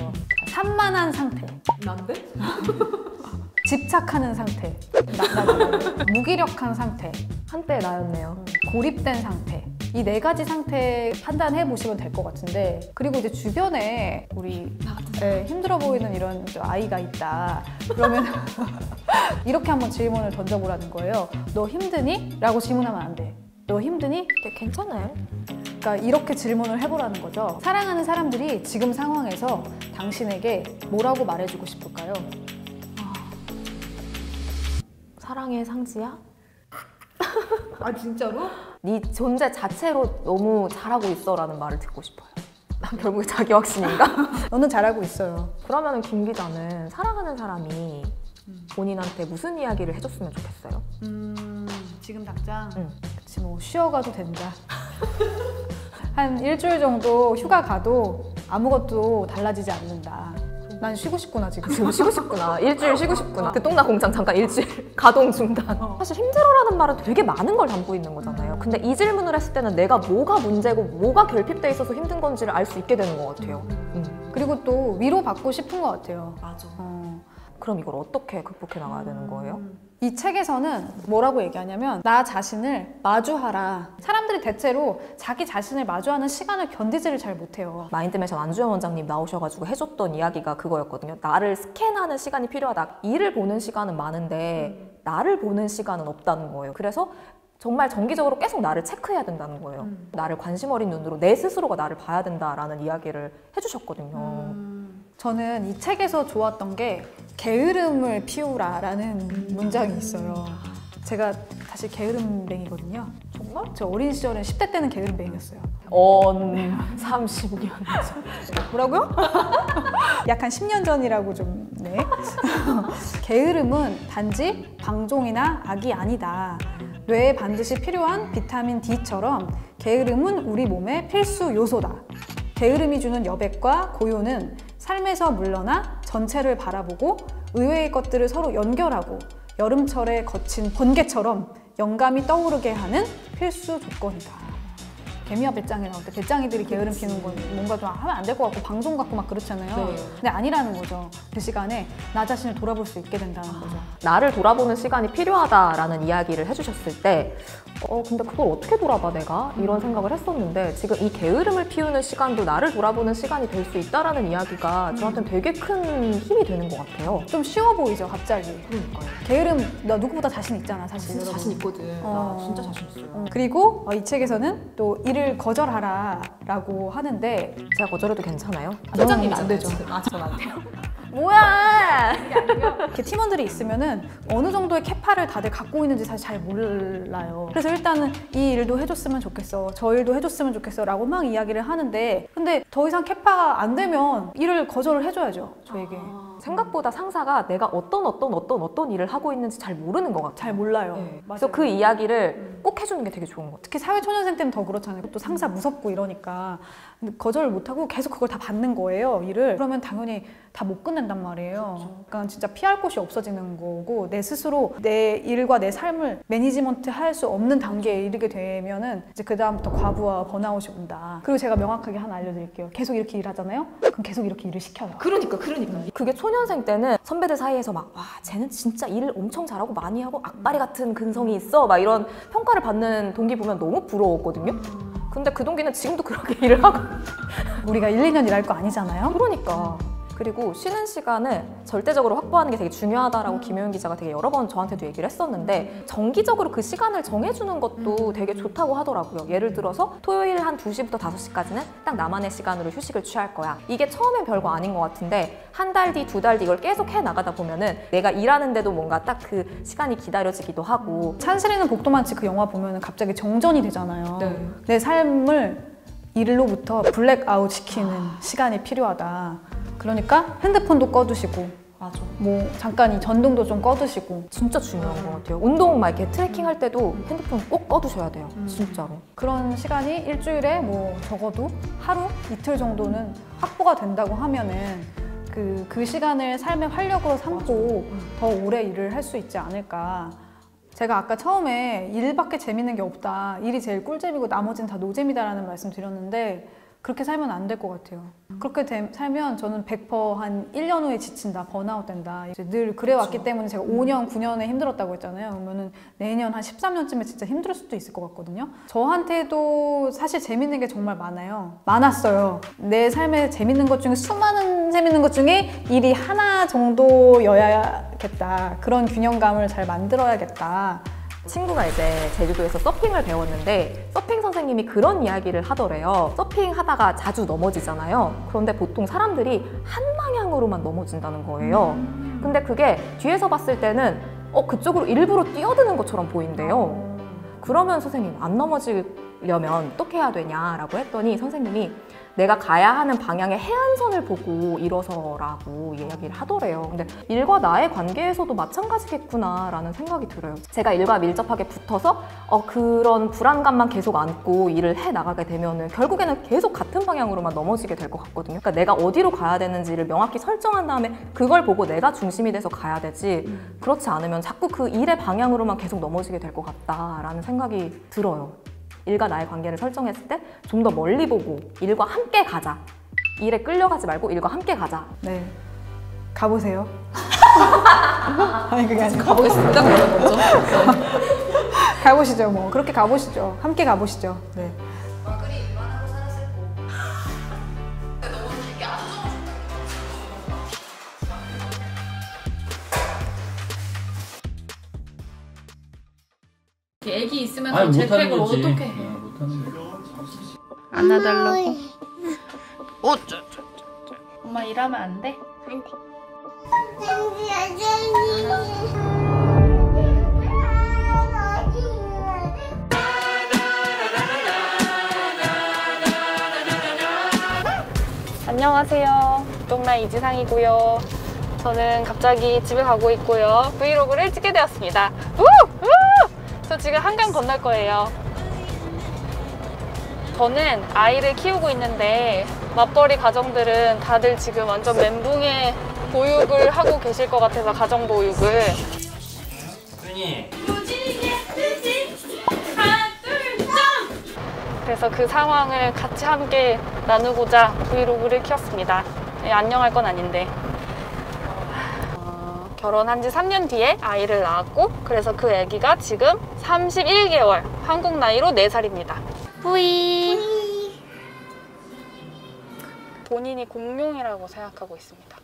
산만한 상태. 난데? 집착하는 상태. 무기력한 상태. 한때 나였네요. 고립된 상태. 이 4가지 상태 판단해 보시면 될 것 같은데, 그리고 이제 주변에 우리 힘들어 보이는 이런 아이가 있다. 그러면 이렇게 한번 질문을 던져보라는 거예요. 너 힘드니? 라고 질문하면 안 돼. 너 힘드니? 괜찮아요. 그러니까 이렇게 질문을 해보라는 거죠. 사랑하는 사람들이 지금 상황에서 당신에게 뭐라고 말해주고 싶을까요? 사랑해, 상지야? 아 진짜로? 네 존재 자체로 너무 잘하고 있어라는 말을 듣고 싶어요. 난 결국에 자기 확신인가? 너는 잘하고 있어요. 그러면 김 기자는 사랑하는 사람이 본인한테 무슨 이야기를 해줬으면 좋겠어요? 지금 당장? 그치 뭐 쉬어가도 된다. 한 일주일 정도 휴가 가도 아무것도 달라지지 않는다. 난 쉬고 싶구나 지금. 쉬고 싶구나. 일주일 쉬고 싶구나. 그 공장 잠깐 일주일 가동 중단. 사실 힘들어라는 말은 되게 많은 걸 담고 있는 거잖아요. 근데 이 질문을 했을 때는 내가 뭐가 문제고 뭐가 결핍돼 있어서 힘든 건지를 알 수 있게 되는 것 같아요. 그리고 또 위로받고 싶은 것 같아요. 맞아. 그럼 이걸 어떻게 극복해 나가야 되는 거예요? 이 책에서는 뭐라고 얘기하냐면 나 자신을 마주하라. 사람들이 대체로 자기 자신을 마주하는 시간을 견디지를 잘 못해요. 마인드맵션 안주현 원장님 나오셔가지고 해줬던 이야기가 그거였거든요. 나를 스캔하는 시간이 필요하다. 일을 보는 시간은 많은데 나를 보는 시간은 없다는 거예요. 그래서 정말 정기적으로 계속 나를 체크해야 된다는 거예요. 나를 관심 어린 눈으로 내 스스로가 나를 봐야 된다라는 이야기를 해주셨거든요. 저는 이 책에서 좋았던 게 게으름을 피우라라는 문장이 있어요. 제가 사실 게으름뱅이거든요. 정말? 저 어린 시절에 10대 때는 게으름뱅이였어요. 30년 전. 뭐라고요? 약 한 10년 전이라고 좀, 네. 게으름은 단지 방종이나 악이 아니다. 뇌에 반드시 필요한 비타민 D처럼 게으름은 우리 몸의 필수 요소다. 게으름이 주는 여백과 고요는 삶에서 물러나 전체를 바라보고 의외의 것들을 서로 연결하고 여름철의 거친 번개처럼 영감이 떠오르게 하는 필수 조건이다. 개미와 배짱이 나올 때 배짱이들이 게으름 피는 건 뭔가 좀 하면 안 될 것 같고 방송 같고 막 그렇잖아요. 네. 근데 아니라는 거죠. 그 시간에 나 자신을 돌아볼 수 있게 된다는 거죠. 나를 돌아보는 시간이 필요하다라는 이야기를 해주셨을 때 근데 그걸 어떻게 돌아봐 내가? 이런 생각을 했었는데 지금 이 게으름을 피우는 시간도 나를 돌아보는 시간이 될 수 있다라는 이야기가 저한테는 되게 큰 힘이 되는 것 같아요. 좀 쉬워 보이죠 갑자기. 그러니까요. 게으름 나 누구보다 자신 있잖아 사실. 진짜 자신 있거든. 나 진짜 자신 있어요. 그리고 이 책에서는 또 일을 거절하라 라고 하는데 제가 거절해도 괜찮아요? 소장님이 안 되죠. 전 안 돼요. 뭐야! 이렇게 팀원들이 있으면은 어느 정도의 캐파를 다들 갖고 있는지 사실 잘 몰라요. 그래서 일단은 이 일도 해줬으면 좋겠어, 저 일도 해줬으면 좋겠어 라고 막 이야기를 하는데 근데 더 이상 캐파가 안 되면 일을 거절을 해줘야죠, 저에게. 생각보다 상사가 내가 어떤 일을 하고 있는지 잘 모르는 것 같아요. 잘 몰라요. 네. 그래서 그 이야기를 꼭 해주는 게 되게 좋은 것 같아요. 특히 사회초년생 때는 더 그렇잖아요. 또 상사 무섭고 이러니까 거절을 못하고 계속 그걸 다 받는 거예요, 일을. 그러면 당연히 다 못 끝낸단 말이에요. 그러니까 진짜 피할 곳이 없어지는 거고 내 스스로 내 일과 내 삶을 매니지먼트 할 수 없는 단계에 이르게 되면은 이제 그 다음부터 과부하 번아웃이 온다. 그리고 제가 명확하게 하나 알려드릴게요. 계속 이렇게 일하잖아요? 그럼 계속 이렇게 일을 시켜요. 그러니까. 그게 초년생 때는 선배들 사이에서 막 와, 쟤는 진짜 일을 엄청 잘하고 많이 하고 악바리 같은 근성이 있어 막 이런 평가를 받는 동기 보면 너무 부러웠거든요. 근데 그 동기는 지금도 그렇게 일을 하고 우리가 1, 2년 일할 거 아니잖아요? 그러니까. 그리고 쉬는 시간을 절대적으로 확보하는 게 되게 중요하다라고 김효은 기자가 되게 여러 번 저한테도 얘기를 했었는데 정기적으로 그 시간을 정해주는 것도 되게 좋다고 하더라고요. 예를 들어서 토요일 한 2시부터 5시까지는 딱 나만의 시간으로 휴식을 취할 거야. 이게 처음엔 별거 아닌 것 같은데 한 달 뒤, 2달 뒤 이걸 계속 해나가다 보면은 내가 일하는데도 뭔가 딱 그 시간이 기다려지기도 하고. 찬실이는 복도 많지 그 영화 보면은 갑자기 정전이 되잖아요. 네. 내 삶을 일로부터 블랙아웃 시키는 시간이 필요하다. 그러니까 핸드폰도 꺼두시고 맞아. 뭐 잠깐 이 전등도 좀 꺼두시고 진짜 중요한 것 같아요. 운동 막 이렇게 트래킹 할 때도 핸드폰 꼭 꺼두셔야 돼요. 진짜로. 그런 시간이 일주일에 뭐 적어도 하루, 이틀 정도는 확보가 된다고 하면은 그 시간을 삶의 활력으로 삼고 더 오래 일을 할 수 있지 않을까. 제가 아까 처음에 일밖에 재밌는 게 없다, 일이 제일 꿀잼이고 나머지는 다 노잼이다라는 말씀 드렸는데 그렇게 살면 안 될 것 같아요. 그렇게 살면 저는 100% 한 1년 후에 지친다, 번아웃 된다. 이제 늘 그래왔기 때문에 제가 5년, 9년에 힘들었다고 했잖아요. 그러면은 내년 한 13년쯤에 진짜 힘들 수도 있을 것 같거든요. 저한테도 사실 재밌는 게 정말 많았어요. 내 삶에 재밌는 것 중에 수많은 재밌는 것 중에 일이 하나 정도여야겠다. 그런 균형감을 잘 만들어야겠다. 친구가 이제 제주도에서 서핑을 배웠는데 서핑 선생님이 그런 이야기를 하더래요. 서핑하다가 자주 넘어지잖아요. 그런데 보통 사람들이 한 방향으로만 넘어진다는 거예요. 근데 그게 뒤에서 봤을 때는 그쪽으로 일부러 뛰어드는 것처럼 보인대요. 그러면 선생님 안 넘어지려면 어떻게 해야 되냐라고 했더니 선생님이 내가 가야 하는 방향의 해안선을 보고 일어서라고 이야기를 하더래요. 근데 일과 나의 관계에서도 마찬가지겠구나라는 생각이 들어요. 제가 일과 밀접하게 붙어서 그런 불안감만 계속 안고 일을 해나가게 되면 결국에는 계속 같은 방향으로만 넘어지게 될 것 같거든요. 그러니까 내가 어디로 가야 되는지를 명확히 설정한 다음에 그걸 보고 내가 중심이 돼서 가야 되지, 그렇지 않으면 자꾸 그 일의 방향으로만 계속 넘어지게 될 것 같다라는 생각이 들어요. 일과 나의 관계를 설정했을 때 좀 더 멀리 보고 일과 함께 가자. 일에 끌려가지 말고 일과 함께 가자. 네. 가보세요. 아니 그게 아니고 가보겠습니다. 그러면 먼저. 가보시죠. 뭐 그렇게 가보시죠. 함께 가보시죠. 네. 애기 있으면서 재택을 어떻게 해? 안아달라고. 엄마 일하면 안 돼? 안녕하세요. 동나 이지상이고요. 저는 갑자기 집에 가고 있고요. 브이로그를 찍게 되었습니다. 저 지금 한강 건널 거예요. 저는 아이를 키우고 있는데 맞벌이 가정들은 다들 지금 완전 멘붕의 보육을 하고 계실 것 같아서 가정보육을. 그래서 그 상황을 같이 함께 나누고자 브이로그를 켰습니다. 안녕할 건 아닌데. 결혼한 지 3년 뒤에 아이를 낳았고, 그래서 그 아기가 지금 31개월, 한국 나이로 4살입니다. 뿌이. 본인이 공룡이라고 생각하고 있습니다.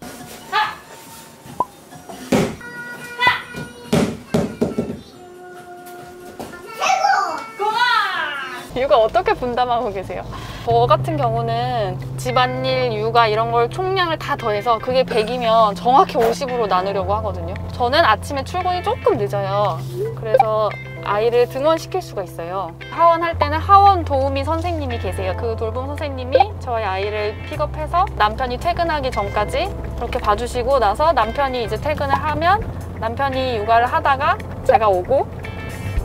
육아 어떻게 분담하고 계세요? 저 같은 경우는 집안일, 육아 이런 걸 총량을 다 더해서 그게 100이면 정확히 50으로 나누려고 하거든요. 저는 아침에 출근이 조금 늦어요. 그래서 아이를 등원시킬 수가 있어요. 하원할 때는 하원 도우미 선생님이 계세요. 그 돌봄 선생님이 저희 아이를 픽업해서 남편이 퇴근하기 전까지 그렇게 봐주시고 나서 남편이 이제 퇴근을 하면 남편이 육아를 하다가 제가 오고,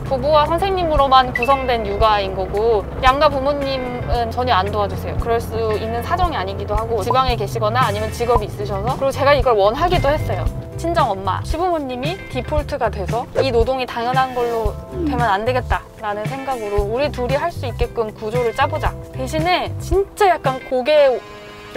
부부와 선생님으로만 구성된 육아인 거고, 양가 부모님은 전혀 안 도와주세요. 그럴 수 있는 사정이 아니기도 하고, 지방에 계시거나 아니면 직업이 있으셔서. 그리고 제가 이걸 원하기도 했어요. 친정엄마, 시부모님이 디폴트가 돼서 이 노동이 당연한 걸로 되면 안 되겠다라는 생각으로 우리 둘이 할 수 있게끔 구조를 짜보자. 대신에 진짜 약간 고개를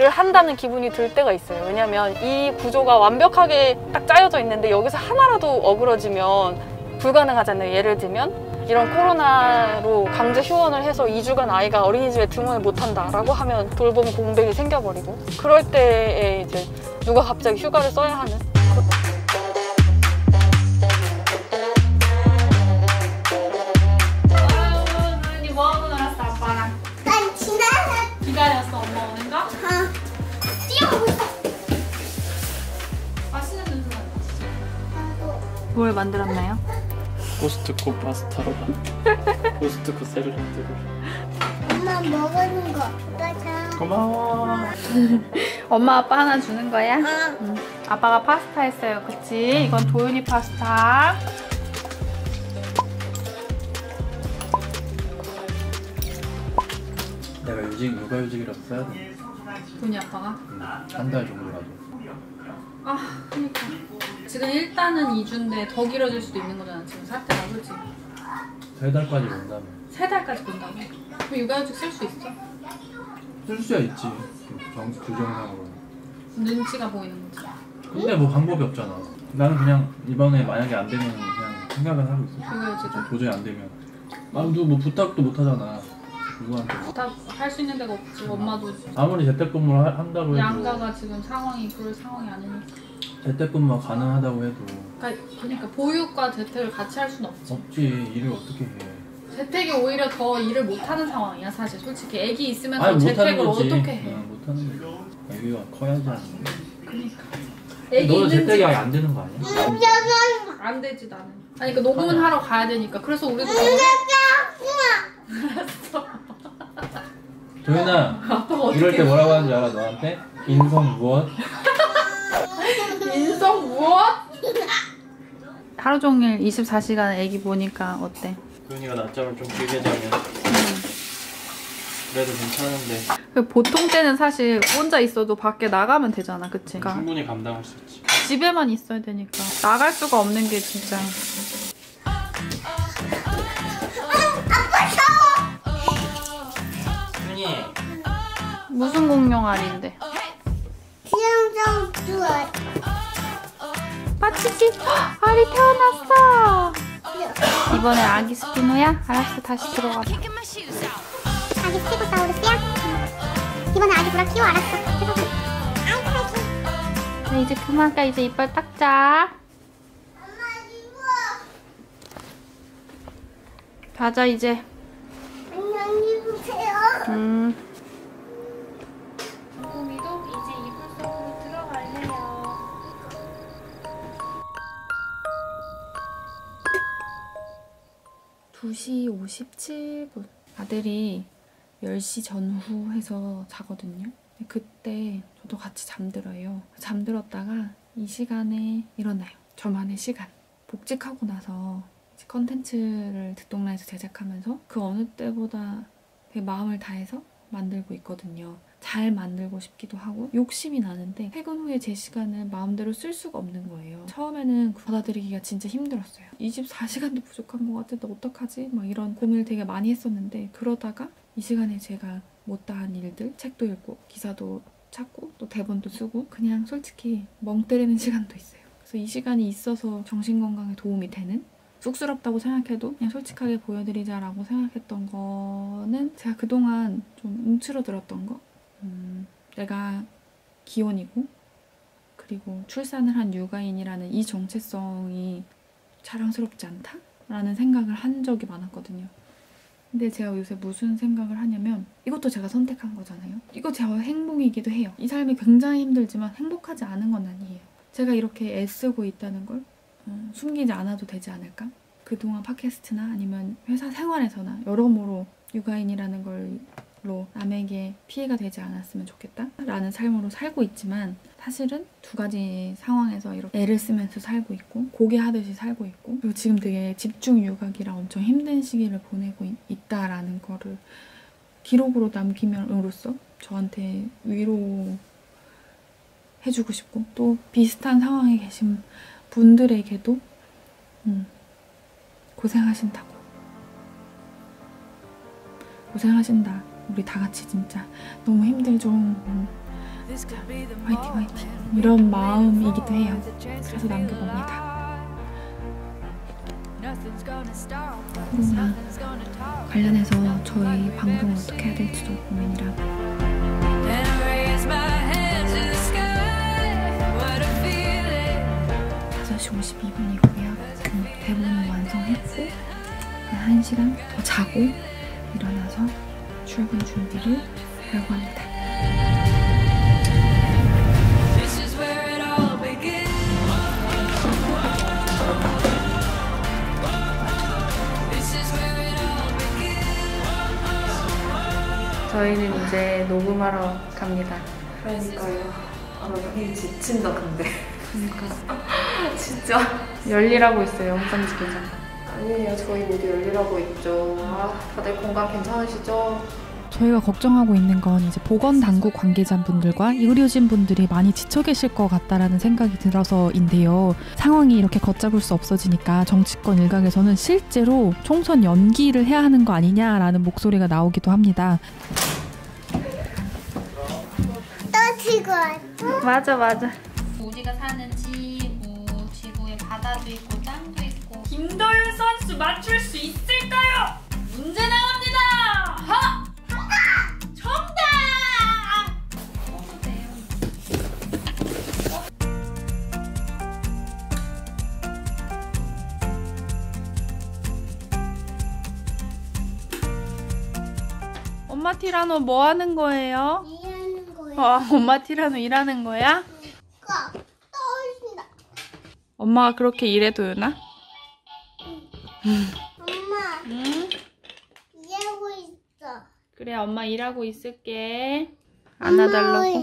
한다는 기분이 들 때가 있어요. 왜냐면 이 구조가 완벽하게 딱 짜여져 있는데 여기서 하나라도 어그러지면 불가능하잖아요. 예를 들면 이런 코로나로 강제 휴원을 해서 2주간 아이가 어린이집에 등원을 못한다 라고 하면 돌봄 공백이 생겨버리고, 그럴 때에 이제 누가 갑자기 휴가를 써야 하는. 너희 뭐하고 놀았어 아빠랑? 난 지나가. 기다렸어 엄마 오는 거? 뛰어오고 있어. 맛있는 냄새 난다. 뭘 만들었나요? 코스트코 파스타로 코스트코 샐러드로. 엄마 먹는 거. 맞아. 고마워. 엄마 아빠 하나 주는 거야? 응. 아빠가 파스타 했어요. 그치? 이건 도윤이 파스타. 내가 육아휴직이라도 써야 돼. 돈이 아빠가? 한 달 정도라도. 아 그니까 지금 일단은 2주인데 더 길어질 수도 있는 거잖아 지금 사태가. 그렇지? 3달까지 본다며. 3달까지 본다고? 그럼 육아휴직 쓸 수 있어? 쓸 수야 있지. 규정상으로. 눈치가 보이는 거지. 근데 뭐 방법이 없잖아. 나는 그냥 이번에 만약에 안 되면 그냥 생각을 하고 있어. 육아휴직을? 도저히 안 되면. 아무도 뭐 부탁도 못 하잖아. 누구한테. 부탁할 수 있는 데가 없지. 엄마도 아무리 재택근무를 한다고 해도. 양가가 지금 상황이 그럴 상황이 아니니까. 재택근무가 가능하다고 해도. 그러니까 보육과 재택을 같이 할 수는 없지. 없지. 일을 어떻게 해. 재택이 오히려 더 일을 못하는 상황이야 사실. 솔직히 애기 있으면서 아니, 재택을 어떻게 해. 못하는 거지. 애기가 커야지 하는 거. 그러니까. 너는 재택이 아예 안 되는 거 아니야? 안 되지 나는. 아니 그러니까 녹음은 하러 가야 되니까. 그래서 우리도 도윤아, 이럴 때 뭐라고 하는지 알아, 너한테? 인성 무엇? 인성 무엇? 하루 종일 24시간 애기 보니까 어때? 도윤이가 낮잠을 좀 길게 자면 그래도 괜찮은데. 보통 때는 사실 혼자 있어도 밖에 나가면 되잖아, 그치? 그러니까 충분히 감당할 수 있지. 집에만 있어야 되니까 나갈 수가 없는 게 진짜. 도윤이. 무슨 공룡 알인데? 수영장 좋아. 빠치치 알이 태어났어. 이번에 아기 스피노야? 알았어, 다시 들어가 봐. 아기 스티고사우루스야? 이번에 아기 브라키오 알았어. 들어가. 네, 이제 그만까 이제 이빨 닦자. 가자 이제. 안녕히 계세요. 우미도 이제 이불 속으로 들어갈래요. (2시 57분) 아들이 10시 전후 해서 자거든요. 그때 저도 같이 잠들어요. 잠들었다가 이 시간에 일어나요. 저만의 시간. 복직하고 나서 컨텐츠를 듣동라에서 제작하면서 그 어느 때보다 되게 마음을 다해서 만들고 있거든요. 잘 만들고 싶기도 하고 욕심이 나는데 퇴근 후에 제 시간을 마음대로 쓸 수가 없는 거예요. 처음에는 받아들이기가 진짜 힘들었어요. 24시간도 부족한 것 같은데 어떡하지? 막 이런 고민을 되게 많이 했었는데 그러다가 이 시간에 제가 못다한 일들, 책도 읽고 기사도 찾고 또 대본도 쓰고 그냥 솔직히 멍 때리는 시간도 있어요. 그래서 이 시간이 있어서 정신건강에 도움이 되는? 쑥스럽다고 생각해도 그냥 솔직하게 보여드리자라고 생각했던 거는 제가 그동안 좀 움츠러들었던 거? 내가 기혼이고 그리고 출산을 한 육아인이라는 이 정체성이 자랑스럽지 않다라는 생각을 한 적이 많았거든요. 근데 제가 요새 무슨 생각을 하냐면 이것도 제가 선택한 거잖아요. 이거 제 행복이기도 해요. 이 삶이 굉장히 힘들지만 행복하지 않은 건 아니에요. 제가 이렇게 애쓰고 있다는 걸 숨기지 않아도 되지 않을까? 그동안 팟캐스트나 아니면 회사 생활에서나 여러모로 육아인이라는 걸로 남에게 피해가 되지 않았으면 좋겠다 라는 삶으로 살고 있지만 사실은 두 가지 상황에서 이렇게 애를 쓰면서 살고 있고 고개하듯이 살고 있고 그리고 지금 되게 집중 육아기라 엄청 힘든 시기를 보내고 있다라는 거를 기록으로 남김으로써 저한테 위로해주고 싶고 또 비슷한 상황에 계신 분들에게도 고생하신다. 우리 다 같이 진짜 너무 힘들죠. 자, 화이팅 화이팅 이런 마음이기도 해요. 그래서 남겨봅니다. 코로나 관련해서 저희 방송 어떻게 해야 될지도 고민이라 5시 52분이고요. 대본은 완성했고 1시간 더 자고 일어나서 출근 준비를 하려고 합니다. 저희는 이제 녹음하러 갑니다. 그러니까요. 아, 나 되게 지친다 근데. 그러니까 진짜 열일하고 있어요. 영상 찍기장. 아니에요. 저희 모두 열일하고 있죠. 아, 다들 건강 괜찮으시죠? 저희가 걱정하고 있는 건 이제 보건당국 관계자분들과 의료진분들이 많이 지쳐 계실 것 같다라는 생각이 들어서인데요. 상황이 이렇게 걷잡을 수 없어지니까 정치권 일각에서는 실제로 총선 연기를 해야 하는 거 아니냐라는 목소리가 나오기도 합니다. 또 지구 맞아. 우리가 사는 지구에 바다도 있고 땅도 있고. 김도윤 선수 맞출 수 있을까요? 문제 나갑니다. 하! 정답! 엄마 티라노 뭐 하는 거예요? 일하는 거야. 엄마 티라노 일하는 거야? 떠올린다. 엄마가 그렇게 일해, 도윤아? 엄마. 일하고 있어. 그래, 엄마 일하고 있을게. 안아달라고.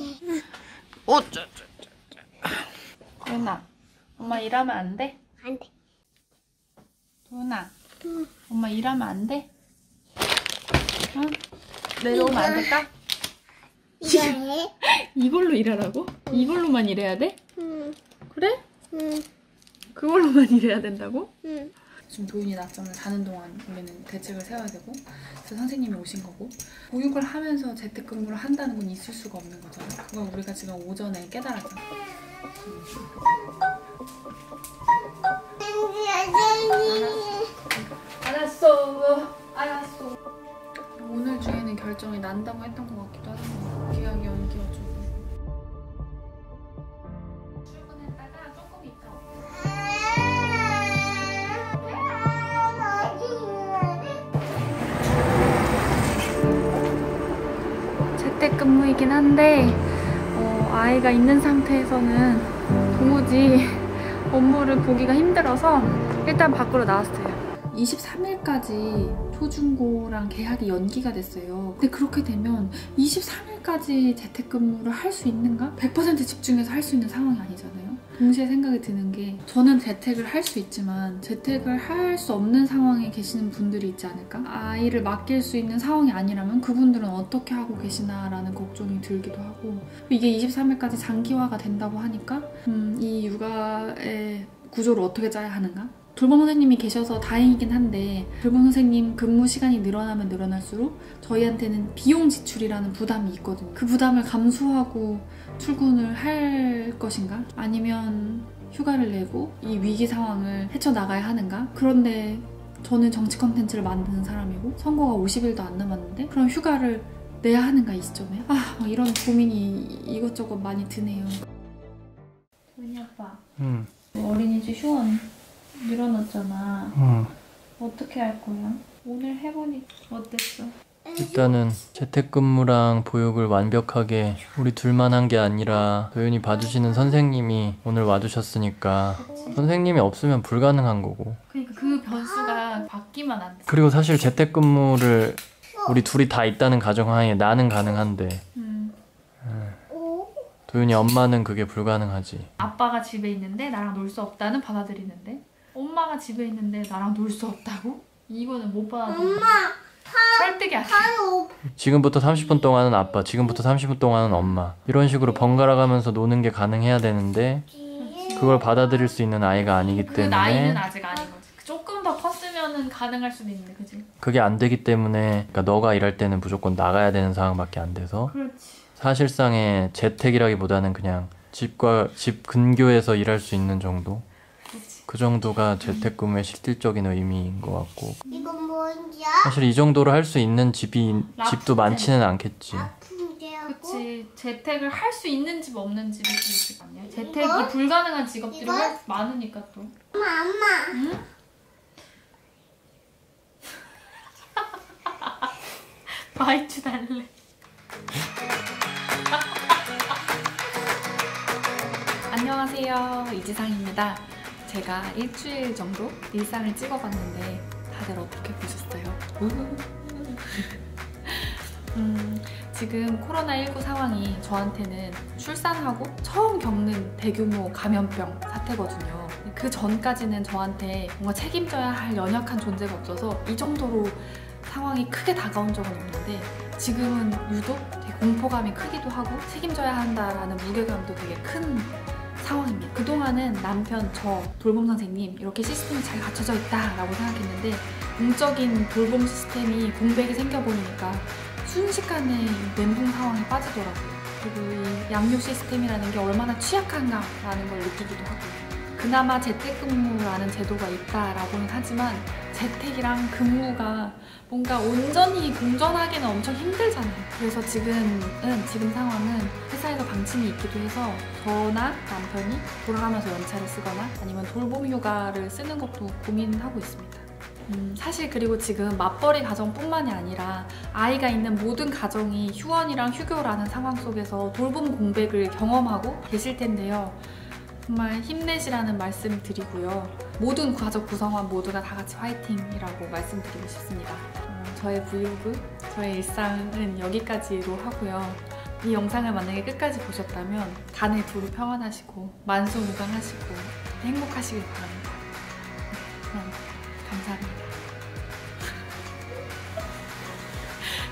도윤아, 엄마 일하면 안 돼? 안 돼. 도윤아, 엄마 일하면 안 돼? 응? 내려오면 안 될까? 이거 해? 이걸로 일하라고? 이걸로만 일해야 돼? 응. 그래? 응. 그걸로만 일해야 된다고? 응. 지금 도윤이 낮잠을 자는 동안 우리는 대책을 세워야 되고, 그래서 선생님이 오신 거고, 보육을 하면서 재택근무를 한다는 건 있을 수가 없는 거잖아. 그걸 우리가 지금 오전에 깨달았잖아. 알았어. 오늘 중에는 결정이 난다고 했던 것 같기도 하고, 계약 연기여주고. 출근했다가 조금 있다. 재택근무이긴 한데 아이가 있는 상태에서는 도무지 업무를 보기가 힘들어서 일단 밖으로 나왔어요. 23일까지 초중고랑 계약이 연기가 됐어요. 근데 그렇게 되면 23일까지 재택근무를 할 수 있는가? 100% 집중해서 할 수 있는 상황이 아니잖아요. 동시에 생각이 드는 게 저는 재택을 할 수 있지만 재택을 할 수 없는 상황에 계시는 분들이 있지 않을까? 아이를 맡길 수 있는 상황이 아니라면 그분들은 어떻게 하고 계시나라는 걱정이 들기도 하고, 이게 23일까지 장기화가 된다고 하니까 이 육아의 구조를 어떻게 짜야 하는가? 돌봄 선생님이 계셔서 다행이긴 한데, 돌봄 선생님 근무 시간이 늘어나면 늘어날수록 저희한테는 비용 지출이라는 부담이 있거든요. 그 부담을 감수하고 출근을 할 것인가? 아니면 휴가를 내고 이 위기 상황을 헤쳐나가야 하는가? 그런데 저는 정치 컨텐츠를 만드는 사람이고 선거가 50일도 안 남았는데 그럼 휴가를 내야 하는가 이 시점에? 이런 고민이 이것저것 많이 드네요. 도윤이 아빠, 어린이집 휴원 늘어났잖아. 어떻게 할 거야? 오늘 해보니 어땠어? 일단은 재택근무랑 보육을 완벽하게 우리 둘만 한 게 아니라 도윤이 봐주시는 선생님이 오늘 와주셨으니까 선생님이 없으면 불가능한 거고. 그러니까 그 변수가 바뀌면 안 돼. 그리고 사실 재택근무를 우리 둘이 다 있다는 가정하에 나는 가능한데 도윤이 엄마는 그게 불가능하지. 아빠가 집에 있는데 나랑 놀 수 없다는 받아들이는데, 엄마가 집에 있는데 나랑 놀 수 없다고? 이거는 못 받아들여. 설득이 안 돼. 지금부터 30분 동안은 아빠, 지금부터 30분 동안은 엄마, 이런 식으로 번갈아 가면서 노는 게 가능해야 되는데 그걸 받아들일 수 있는 아이가 아니기 그 때문에 나이는 아직 아닌 거지. 조금 더 컸으면 가능할 수도 있는데, 그치? 그게 안 되기 때문에, 그러니까 너가 일할 때는 무조건 나가야 되는 상황밖에 안 돼서 그렇지. 사실상의 재택이라기보다는 그냥 집 근교에서 일할 수 있는 정도? 그치. 그 정도가 재택근무의 실질적인 의미인 것 같고, 이건 뭔지 사실 이 정도로 할 수 있는 집도 많지는 않겠지. 그치. 재택을 할 수 있는 집 없는 집이 있을 거 아니야? 재택이 불가능한 직업들이 많으니까 또. 엄마. 응? 바이트 달래. 안녕하세요, 이지상입니다. 제가 일주일 정도 일상을 찍어봤는데 다들 어떻게 보셨어요? 지금 코로나19 상황이 저한테는 출산하고 처음 겪는 대규모 감염병 사태거든요. 그 전까지는 저한테 뭔가 책임져야 할 연약한 존재가 없어서 이 정도로 상황이 크게 다가온 적은 없는데, 지금은 유독 되게 공포감이 크기도 하고 책임져야 한다라는 무게감도 되게 큰 상황입니다. 그동안은 남편, 저, 돌봄 선생님 이렇게 시스템이 잘 갖춰져 있다라고 생각했는데, 공적인 돌봄 시스템이 공백이 생겨버리니까 순식간에 멘붕 상황에 빠지더라고요. 그리고 이 양육 시스템이라는 게 얼마나 취약한가라는 걸 느끼기도 하고요. 그나마 재택근무라는 제도가 있다라고는 하지만 재택이랑 근무가 뭔가 온전히 공존하기는 엄청 힘들잖아요. 그래서 지금 상황은 회사에서 방침이 있기도 해서 저나 남편이 돌아가면서 연차를 쓰거나 아니면 돌봄 휴가를 쓰는 것도 고민하고 있습니다. 사실 그리고 지금 맞벌이 가정뿐만이 아니라 아이가 있는 모든 가정이 휴원이랑 휴교라는 상황 속에서 돌봄 공백을 경험하고 계실 텐데요. 정말 힘내시라는 말씀 드리고요. 모든 가족 구성원 모두가 다 같이 화이팅이라고 말씀드리고 싶습니다. 저의 브이로그 저의 일상은 여기까지로 하고요. 이 영상을 만약에 끝까지 보셨다면 간에 두루 평안하시고 만수무강하시고 행복하시길 바랍니다. 그럼 감사합니다.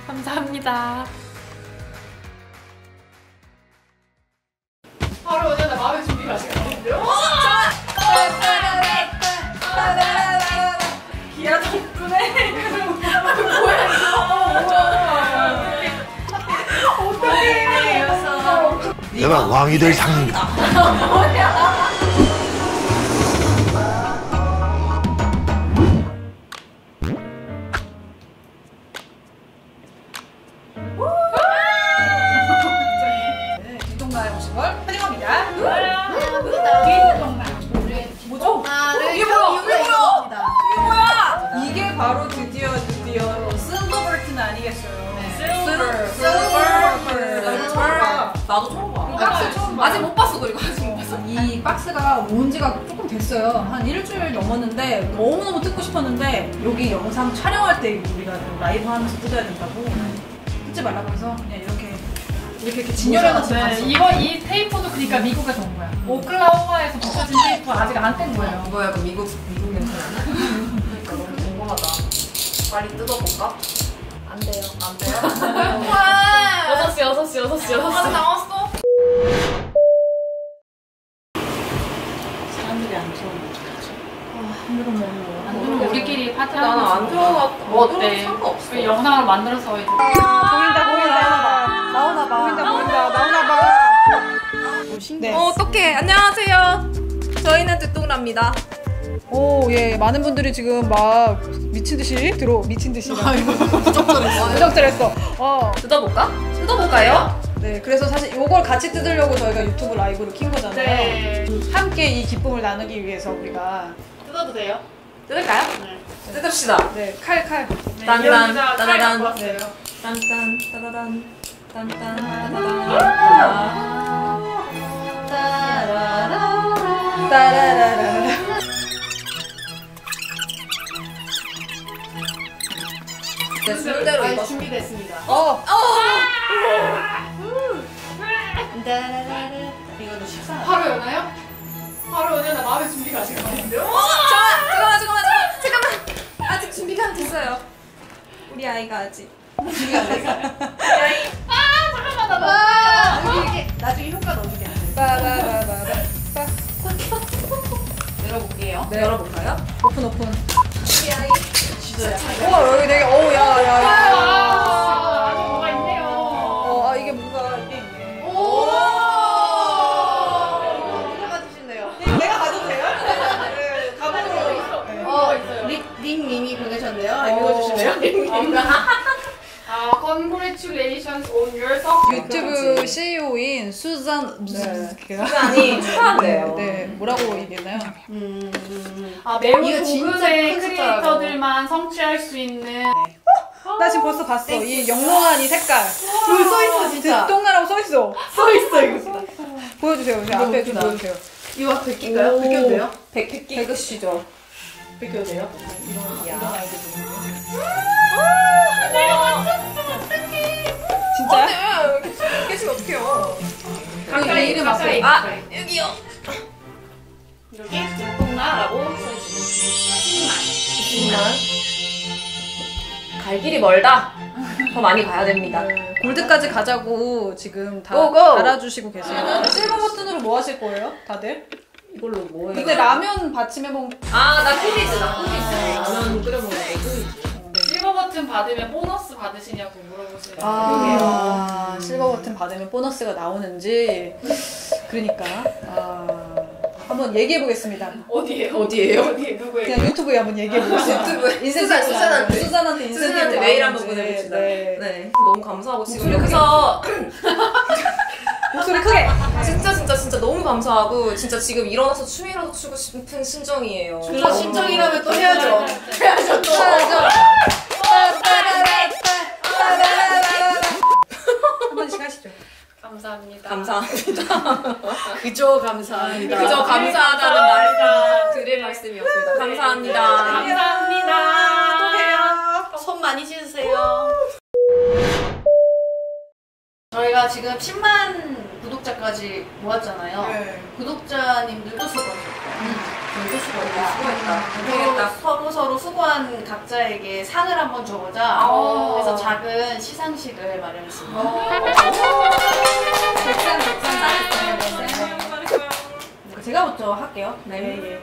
감사합니다. 바로 오늘 나 마음의 준비가 시작했는데요. 기아 덕분에 뭐야 이거? 어떡해. 내가 왕이 될 상입니다. 이동가에 오신 걸 환영합니다. 뭐죠? 이게 뭐야? 이게 바로 드디어 실버버튼 아니겠어요? 나도 처음 봐. 박스 처음 봐. 아직 못 봤어. 그리고 아직 못 봤어. 이 박스가 온 지가 조금 됐어요. 한 일주일 넘었는데 너무너무 뜯고 싶었는데 여기 영상 촬영할 때 우리가 라이브 하면서 뜯어야 된다고 뜯지 말라고 해서 그냥 이렇게 진열해놨어. 이거 이 테이프도 그러니까 미국에서 온 거야. 오클라호마에서 붙여진 테이프 아직 안 뗀 거예요. 이거 약간 미국 냄새. 그러니까 너무 궁금하다. 빨리 뜯어볼까? 안 돼요. 안 돼요? 6시. 하나 나왔어? 사람들이 안 들어오면 어떡하지? 안 들어오면 우리끼리 파티 나는 하는 안 들어가. 뭐 어때? 상관없어. 영상을 만들어서 이제 나오나봐. 네. 어떡해. 안녕하세요. 저희는 듣동랍니다. 오, 예. 많은 분들이 지금 막 미친 듯이 부적절했어. 뜯어볼까요? 네, 그래서 사실 이걸 같이 뜯으려고 저희가 유튜브 라이브를 킨 거잖아요. 네. 함께 이 기쁨을 나누기 위해서 우리가 뜯어도 돼요? 뜯을까요? 네. 뜯읍시다. 네, 칼. 딴딴 따다단. 네. 딴딴 따다단. 딴딴 따라라라. 네, 순대로 이거 준비됐습니다. 이거도 식사. 바로 여나요? 바로 여나 마음의 준비가 아직 안 됐는데요? 잠깐만. 아직 준비가 안 됐어요. 우리 아이가 아직. 잠깐만 나중에 효과 넣어주게. 열어볼게요. 네. 열어볼까요? 오픈. 우리 아이. 우와, 여기 되게 야야야. 아직 뭐가 있네요. 이게 뭔가 이게 있네. 누가 가지실래요? 내가 가져도 돼요? 네, 가방으로. 닉님이 보내셨네요. 읽어주실래요? Congratulations on your success. 유튜브 CEO인 수잔 수잔이 축하한대요. 네, 뭐라고 얘기했나요? 매우 이거 진짜 조금의 큰 크리에이터들만 성취할 수 있는. 나 지금 벌써 봤어. 이 영롱한 이 색깔. 여기 써있어 진짜. 듣동나라고 써있어. 써있어 이거. 보여주세요. 제 앞에 좀 보여주세요. 이거 베끼까요? 베껴도 돼요? 백으시죠. 베껴도 돼요? 진짜요? 깨지면 어떡해요. 가까이 이름 가까이. 왔어요. 여기요. 이렇게 듣동나라고 써있어. 10만. 갈 길이 멀다. 더 많이 가야 됩니다. 골드까지 가자고 지금 다 고고! 달아주시고 계세요. 실버 버튼으로 뭐 하실 거예요? 다들? 이걸로 뭐예요? 근데 라면 받침해본 나 꿀리즈. 라면 끓여 먹는 거. 실버 버튼 받으면 보너스 받으시냐고 물어보시네요. 실버 버튼 받으면 보너스가 나오는지. 그러니까 한번 얘기해 보겠습니다. 어디에요? 누구예요? 그냥 유튜브에 한번 얘기해 보겠습니다. 수잔한테 수잔한테 메일 한번 보내봅시다. 네. 너무 감사하고 지금 여기서 목소리 크게. 진짜 너무 감사하고 진짜 지금 일어나서 춤이라도 추고 싶은 심정이에요. 그런 심정이라면 또 해야죠. 또. 한 번씩 하시죠. 감사합니다. 그저 감사합니다. 그저 감사하다는 말 드릴 말씀이었습니다. 감사합니다. 감사합니다. 또 해요. 손 많이 씻으세요. 저희가 지금 10만 구독자까지 모았잖아요. 네. 구독자님들도 수고하셨고 저희도 수고했다. 그리고 서로 수고한 각자에게 상을 한번 줘보자. 그래서 작은 시상식을 마련했습니다. 제가 먼저 할게요. 네.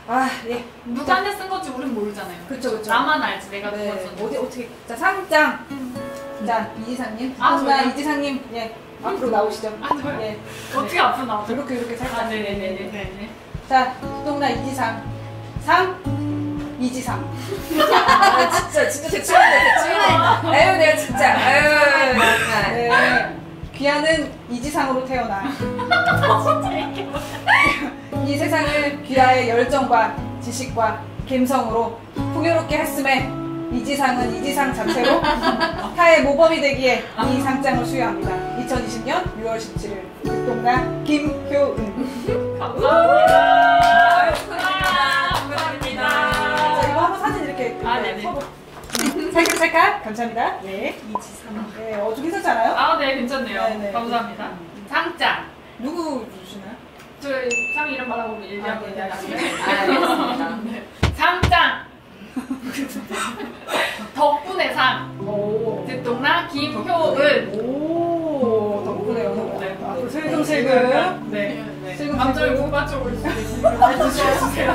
아, 예. 누구한테 쓴 건지 우린 모르잖아요. 그쵸. 나만 알지, 내가 누가 썼는지. 어떻게. 자, 상장. 자, 이지상님. 이지상님. 예. 앞으로 나오시죠. 예. 어떻게 앞으로 나오죠? 이렇게 살짝. 네네네. 자, 동나 이지상. 상. 이지상. 진짜 대충. 아유, 내가 진짜. 아유. 네. 귀하는 이지상으로 태어나. 이 세상을 귀하의 열정과 지식과 감성으로 풍요롭게 했음에 이지상은 이지상 자체로 타의 모범이 되기에 이 상장을 수여합니다. 2020년 6월 17일 득동나 김효은. 감사합니다. 자, 이거 한번 사진 이렇게 서로 살짝 감사합니다. 네. 이지상. 네, 좀 괜찮잖아요? 네, 괜찮네요. 네네. 감사합니다. 상장. 누구 주시나요? 저희 상 이름 말하고 얘기하고 네, 알겠습니다. 상장. 덕분에 상. 듣동나 김효은. 덕분에요. 네. 앞으로 슬금슬금. 네. 갑자기 뭐가 좀 올 수도 있으니까 말 조심해주세요.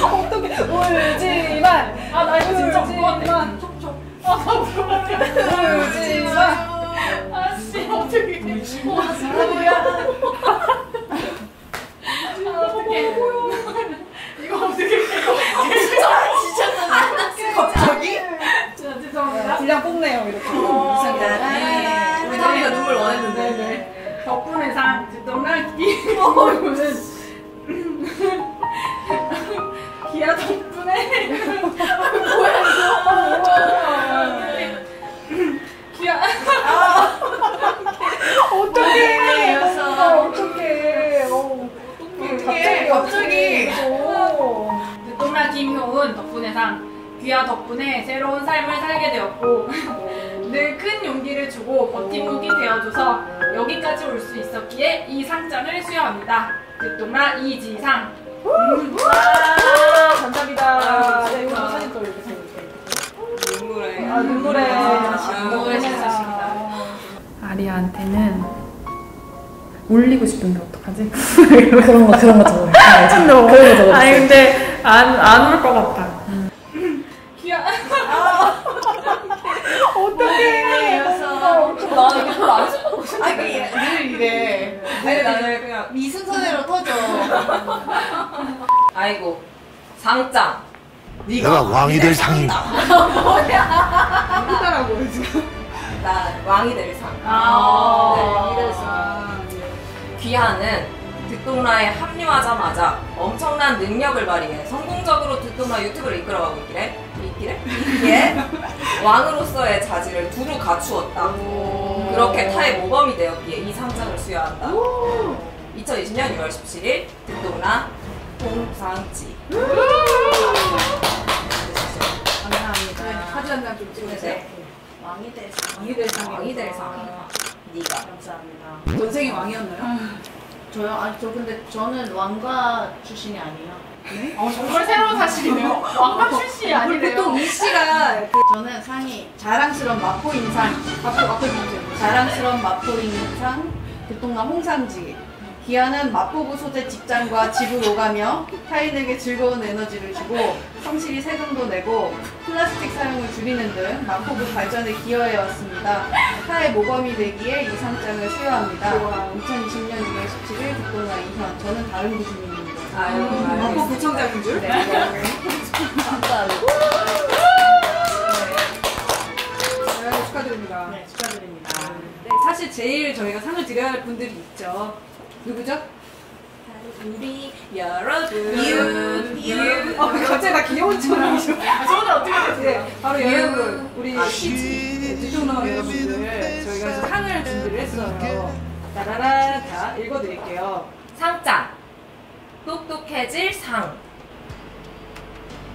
어떻게 울지만. 나 이거 진짜 울지만. 나 울지만. 아씨 어떻게 뭐야. 어떻게 이거 어떻게 진짜 갑자기? 죄송합니다. 분량 뽑네요 이렇게. 우리 다미가 눈물 원했는데. 네. 덕분에 상 듣동나 김효은 기아 덕분에 뭐야 이거 기아 어떡해. 갑자기 듣동나 김효은 덕분에 상 귀하 덕분에 새로운 삶을 살게 되었고 늘 큰 용기를 주고 버팀목이 되어줘서 여기까지 올 수 있었기에 이 상장을 수여합니다. 듣동나 이지상. 감사합니다. 네, 이거 사진 또 이렇게 사진. 눈물에. 눈물의 시상식이다. 아리아한테는 올리고 싶은데 어떡하지? 그런 거 적어요. 아니 근데 안 올 것 같아. 귀여워. 어떡해. 나는 이게 별로 안 슬퍼. 늘 이래. 나는 그냥 이 순서대로 터져. 아이고 상장. 내가 왕이 될 상인가. 누구더라고요 지금. 나 왕이 될 상. 왕이 될 상. 귀하는 듣동라에 합류하자마자 엄청난 능력을 발휘해 성공적으로 듣동라 유튜브를 이끌어가고 있기에 왕으로서의 자질을 두루 갖추었다. 그렇게 타의 모범이 되었기에 이 상장을 수여한다. 2020년 6월 17일 듣동라 홍상지. 감사합니다. 사진 한 장 좀 찍어주세요. 왕이 될 상. 왕이 될 상. 네가. 감사합니다. 전생이 왕이었나요? 저요? 근데 저는 왕가 출신이 아니에요. 네? 정말 새로운 사실이네요. 왕가 출신이 아니래요. 보통 이 씨가 저는 상이 자랑스러운 마포인상. 앞으로 주세요. 자랑스러운 마포인상 듣동나 홍상지. 기아는 마포구 소재 직장과 집을 오가며 타인에게 즐거운 에너지를 주고 성실히 세금도 내고 플라스틱 사용을 줄이는 등 마포구 발전에 기여해왔습니다. 타의 모범이 되기에 이 상장을 수여합니다. 2020년 2월 17일 듣동나 이현. 저는 다른 구주민입니다. 마포 구청장인 줄? 네. 감사합니다. 네, 축하드립니다. 네, 축하드립니다. 네, 사실 제일 저희가 상을 드려야 할 분들이 있죠. 누구죠? 우리 여러분. 갑자기 나 귀여운 척이죠. 저는 어떻게 됐어요? 네, 바로 여러분, 우리 듣동나 여러분들 저희가 그래서 상을 준비를 했어요. 따라라, 자 읽어드릴게요. 상장. 똑똑해질 상.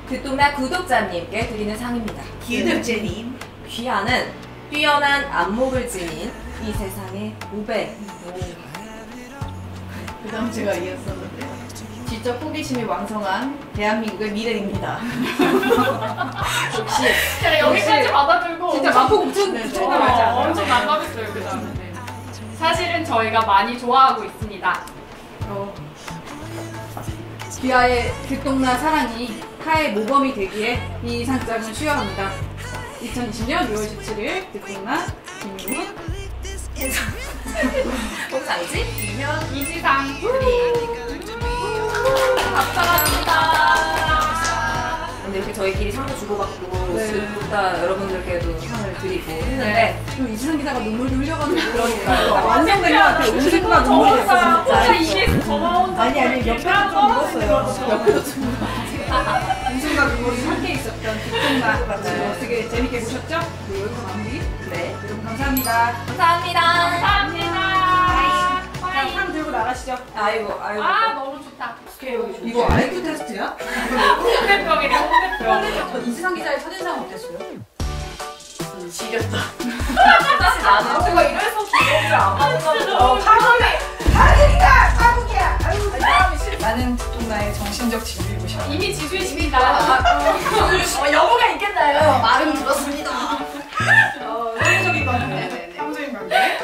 듣동나 구독자님께 드리는 상입니다. 구독자님. 귀하는 뛰어난 안목을 지닌 이 세상의 5배. 그 당시가 이었었는데 지적 호기심이 왕성한 대한민국의 미래입니다. 역시 그래, 여기까지 받아들고 진짜 마포국중 맞아. 엄청 난감했어요 그 다음에. 사실은 저희가 많이 좋아하고 있습니다. 귀하의 들통난 사랑이 타의 모범이 되기에 이 상장을 수여합니다. 2020년 6월 17일 들통난 김윤훈 홍상지 이현 이지상 감사합니다. 근데 이렇게 저희끼리 상도 주고받고 다 여러분들께도 상을 드리고 했는데 또 이지상 기자가 눈물을 흘려가지고 그러니까요. 완성된 것 같아. 우승과 눈물이 됐어 진짜. 이게 고마운 아니 옆에도 좀 울었어요. 옆에도 좀 우승과 눈물이 함께 있었던 뒷동산 어떻게 재밌게 보셨죠? 네, 여기서 마무리. 네. 여러분 감사합니다. 감사합니다. 감사합니다. 자, 상 들고 나가시죠. 아이고. 아 너무 좋다. 이거 IQ 테스트야? 홍대병이래 홍대병. 이지상 기자의 첫인상 어땠어요? 지렸다. 사실 나는 제가 이래서 기억을 안 하고 나는 뒷동나의 정신적 지주를 보셨다. 이미 지수이십니다. 여부가 있겠나요? 말은 들었습니다. 성적인 관계. 네네네. 성적인 관계.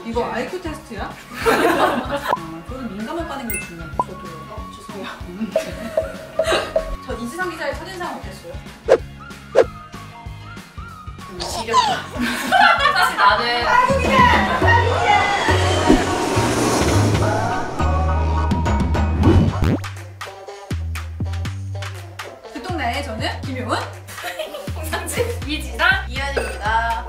이거 IQ 테스트야? 저는 민감한 반응이 중요해요. 저도요. 죄송해요. 저 이지상 기자의 첫인상 어땠어요? 지렸다. 사실 나는 들통나의 저는 김효은 홍상지 이지상 이현입니다.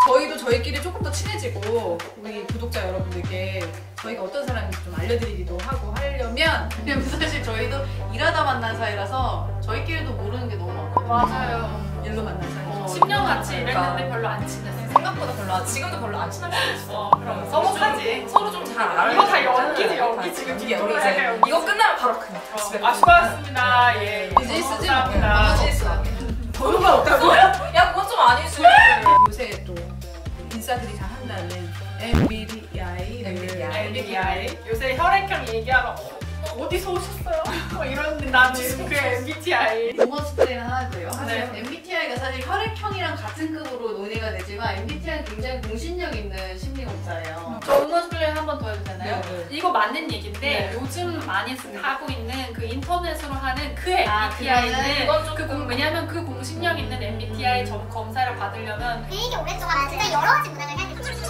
저희도 저희끼리 조금 더 친해지고 우리 구독자 여러분들께 저희가 어떤 사람인지 좀 알려드리기도 하고 하려면 그리고 사실 저희도 일하다 만난 사이라서 저희끼리도 모르는 게 너무 많거든요. 맞아요. 일로 만난 사이. 10년 같이 일했는데 별로 안 친했어요. 생각보다 별로 지금도 별로 안 친할 수도 있어. 그럼 서먹하지. 서로 좀 잘 알아. 이거 다 연기지 연기 지금 이게 우리 이제 이거 끝나면 바로 그냥 집에 수고하셨습니다. 예. 이제 쓰지 감사합니다. 번호가 없다고? 야 그건 좀 아니지. 요새 또 인싸들이 다 한다는 MBTI 요새 혈액형 얘기하면 어디서 오셨어요? 이러는데 나는 그 MBTI. 응원 스프레이는 하나 더요. 네. MBTI가 사실 혈액형이랑 같은 급으로 논의가 되지만 MBTI는 굉장히 공신력 있는 심리검사예요. 저 응원 스프레이 한 번 더 해도 되나요? 네. 이거 맞는 얘기인데 네. 요즘 많이 하고 있는 그 인터넷으로 하는 그 MBTI는 왜냐면 그 공신력 있는 MBTI 검사를 받으려면 되게 오랫동안 진짜 여러 가지 문항을 해야 돼. 그래서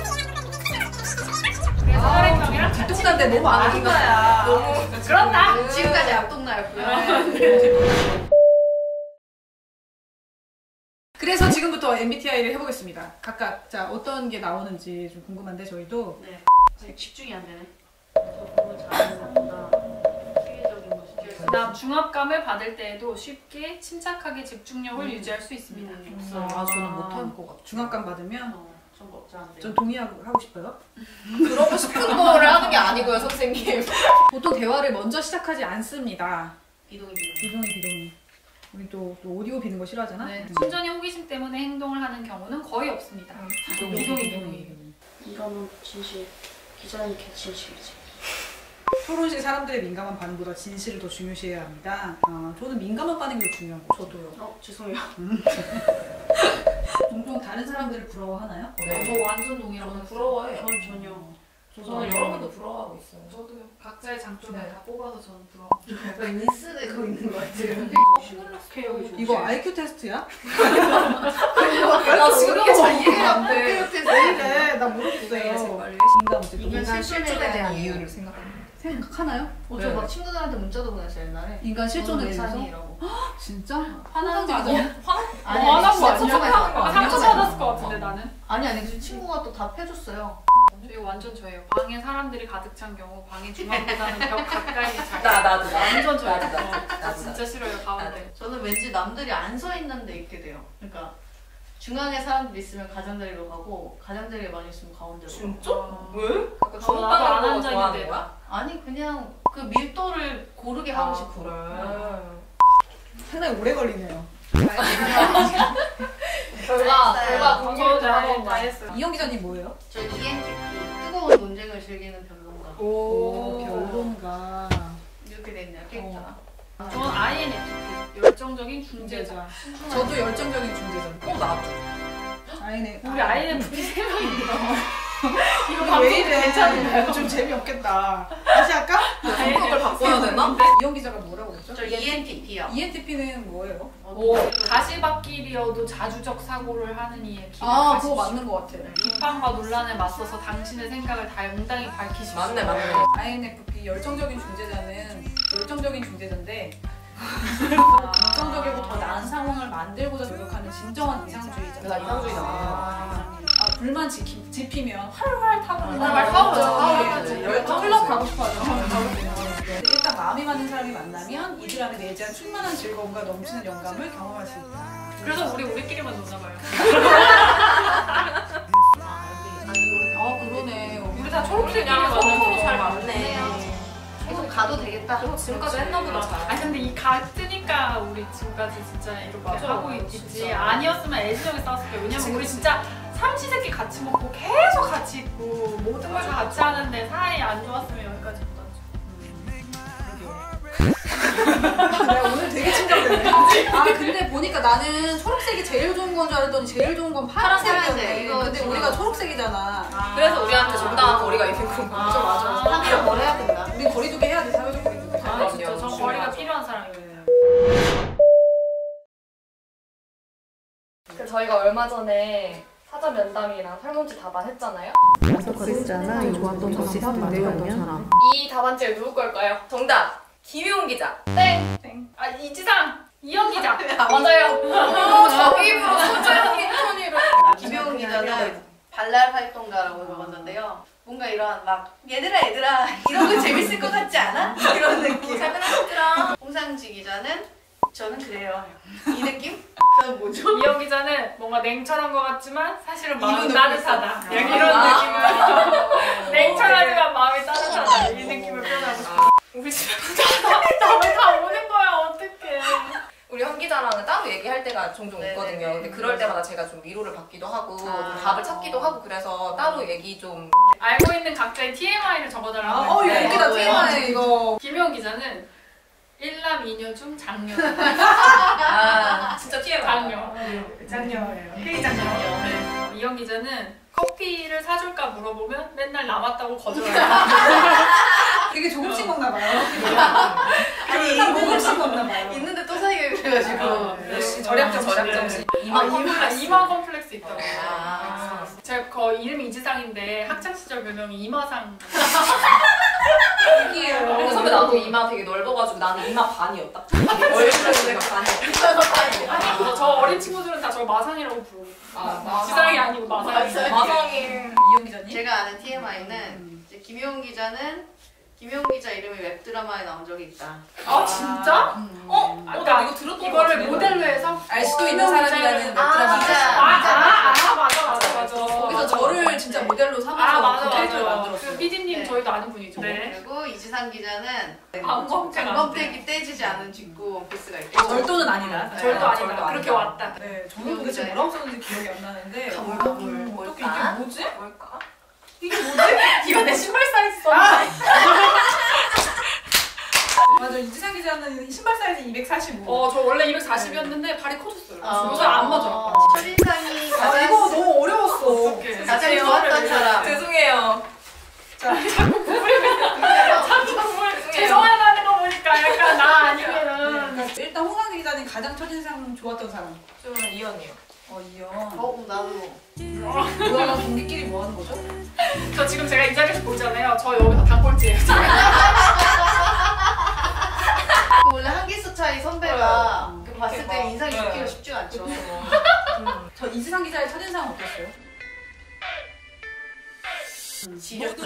혈액형이랑 같이 뒷동산데 너무 안 하는 거야. 너무 그렇다. 지금까지 앞동나였고요. 그래서 지금부터 MBTI를 해보겠습니다. 각각 자 어떤 게 나오는지 좀 궁금한데 저희도 네. 집중이 안 되네. 너무 잘한다. 세계적인 거 신경 그다음 중압감을 받을 때에도 쉽게 침착하게 집중력을 유지할 수 있습니다. 저는 못할 것 같아요. 중압감 받으면 좀 걱정한데. 전 동의하고 싶어요. 그러고 싶은 거를 하는 게 아니고요, 선생님. 보통 대화를 먼저 시작하지 않습니다. 비동이. 우리 또 오디오 비는 거 싫어하잖아. 네, 순전히 호기심 때문에 행동을 하는 경우는 거의 없습니다. 비동이. 이거는 진실. 기자님 개진실이지. 토론실 사람들의 민감한 반응보다 진실을 더 중요시해야 합니다. 저는 민감한 반응이 더 중요한 거. 저도요. 죄송해요. 종종 다른 사람들을 부러워하나요? 네. 저 완전 동의라고 저는 부러워해요. 저는 전혀. 저는 여러분도 부러워하고 있어요. 저도요. 각자의 장점을 다 뽑아서 저는 부러워. 약간 인스되고 있는 것 같아요. 이거 IQ 테스트야? 나 지금 이게 잘 이해가 안 돼. 네, 나 모르겠어요. 인간 실존에 대한 이유를 생각합니다. 생각하나요? 저 막 친구들한테 문자도 보냈어요 옛날에. 인간 실존에 대해서? 산이라고. 진짜? 화나는 거 아니야? 아니, 화난 거 진짜 아니야? 화나는 거 아니야? 상처받았을 것 같은데 나는. 아니 그 친구가 또 답해줬어요. 이거 완전 저예요. 방에 사람들이 가득 찬 경우 방의 중앙보다는 벽 가까이 잘. 나도. 완전 저예요. 나도. 진짜 싫어요 가운데. 저는 왠지 남들이 안 서 있는 데 있게 돼요. 그러니까 중앙에 사람들 있으면 가장자리로 가고 가장자리에 많이 있으면 가운데로. 진짜? 왜? 나도 안 앉아있는 거야? 아니 그냥 그 밀도를 고르게 하고 싶어. 그래. 상당히 오래 걸리네요. 결과 공개를 다 했어요. 이영 기자님 뭐예요? 저 ENTP 뜨거운 논쟁을 즐기는 변론가. 오, 변론가. 이렇게 됐네요 캐릭터가. 저는 INFP 열정적인 중재자. 저도 열정적인 중재자. 나도. 우리 INFP 세 명이요. 이거 왜 이래? 괜찮은데? 좀 재미없겠다. 다시 할까? 성격을 바꿔야 되나? 이영 기자가 뭐라고 그랬죠? 저 ENTP요. ENTP는 뭐예요? 가시밭길이어도 자주적 사고를 하는 이의 기가 아, 가시죠. 그거 맞는 것 같아요. 비판과 논란에 맞서서 당신의 생각을 당당히 밝히십시오. 맞네. INFP 열정적인 중재자는 열정적인 중재자인데 긍정적이고 더 나은 상황을 만들고자 노력하는 진정한 이상주의자. 나 이상주의자. 불만 지피면 활활 타오르는 활활 타오르죠. 열정 클럽 가고 싶어하죠. 일단 마음이 맞는 사람이 만나면 이들 안에 내재한 충만한 즐거움과 넘치는 영감을 경험할 수 있다. 그래서 우리끼리만 노나 봐요. 그러네. 우리 다 초록색이랑 서로 잘 맞네. 계속 가도 되겠다. 지금까지 했나 보다 잘. 아니 근데 이 같으니까 우리 지금까지 진짜 이렇게 하고 있지. 진짜. 아니었으면 애지정에 싸웠을 거예요. 왜냐면 우리 진짜 삼시세끼 같이 먹고 계속 같이 있고 모든 걸 다 같이 하는데 사이 안 좋았으면 여기까지 못 왔죠. 내가 오늘 되게 친절했네. 근데 보니까 나는 초록색이 제일 좋은 건 줄 알았더니 제일 좋은 건 파란색이었네. 근데 우리가 초록색이잖아. 그래서 우리한테 적당한 거리가 있는 건 맞아. 한명 버려야 된다. 우리 거리두기 해야 돼. 사회적 거리두기. 진짜 저 거리가 필요한 사람이에요. 저희가 얼마 전에 사전 면담이랑 설문지 답안 했잖아요. 그랬잖아. 좋았던 사람. 이 답안지를 누구 걸까요? 정답! 김효은 기자. 땡. 이지상! 이영 기자. 맞아요. 자기 입으로 소주연이 토니를. 김효은 기자는 발랄 활동가라고 적었는데요. 뭔가 이런 막 얘들아 이런 거 재밌을 것 같지 않아? 이런 느낌. 사드라시더라. 홍상지 기자는 저는 그래요. 이 느낌? 저는 뭐죠? 이영 기자는 뭔가 냉철한 것 같지만 사실은 마음이 이거 따뜻하다. 느꼈어. 이런 느낌으로. 냉철하지만 마음이 따뜻하다. 이 느낌을 표현하고 싶어. 우리 집에 다 오는 거야. 어떡해. 우리 현 기자랑은 따로 얘기할 때가 종종 있거든요. 근데 그럴 때마다 제가 좀 위로를 받기도 하고 좀 답을 찾기도 하고 그래서 따로 얘기 좀 알고 있는 각자의 TMI를 적어달라고 이거 웃기다. TMI 이거. 김효은 기자는 1남 2녀 중 장녀. 진짜 TMI. 장녀예요. K 장녀. 네. 이영 기자는 커피를 사줄까 물어보면 맨날 남았다고 거절해요. 되게 조금씩 먹나 봐요. 아니 조금씩 먹나 봐요. 있는데 또 사이가 그래가지고 절약점식. 이마 컴플렉스 있다고. 제가 이름이 이지상인데 학창 시절 별명이 이마상. 근데 선배 나도 이마 되게 넓어가지고 나는 이마 반이었다. 얼굴에서 내가 반이었다. 아니 저 어린 친구들은 다 저 마상이라고 부르고. 지상이 아니고 마상이. 마상이. 이영 기자님? 제가 아는 TMI는 이제 김효은 기자는 김효은 기자 이름이 웹드라마에 나온 적이 있다. 아 진짜? 나 이거 들었던 이거를 모델로 해서 알 수도 있는 사람이라는 웹드라마. 맞아. 거기서 저를 진짜 모델로 삼아서 그 캐릭터를 만들었어요. 그 PD님 저희도 아는 분이죠. 그리고 이지상 기자는 방검택이 떼지지 않은 직구 원피스가 있고 절도는 아니다. 절도 아니다. 그렇게 왔다. 네, 저는 도대체 뭐라고 썼는지 기억이 안 나는데. 가물. 어떻게 이게 뭐지? 뭘까? 이게 뭐지? 이거 내 신발 사이즈 썼는데. 맞아, 이지상 기자는 신발 사이즈 245. 저 원래 240이었는데 발이 커졌어요. 요새 안 맞아. 첫인상이 이거 가장 너무 어려웠어. 가장 좋았던 사람. 죄송해요. 자꾸 죄송하다는 거 보니까 약간 나 아니면은. 일단 홍상기 기자님 가장 첫인상 좋았던 사람. 저는 이현이요. 이현. 나도. 뭐야, 동기끼리 뭐 하는 거죠? 저 지금 제가 이 자리에서 보잖아요. 저 여기서 단골찌예요. 원래 한 기수 차이 선배가 봤을 때 인상이 좋기가 쉽지가 않죠. 저 이지상 기자의 첫인상은 어땠어요? 지렸다.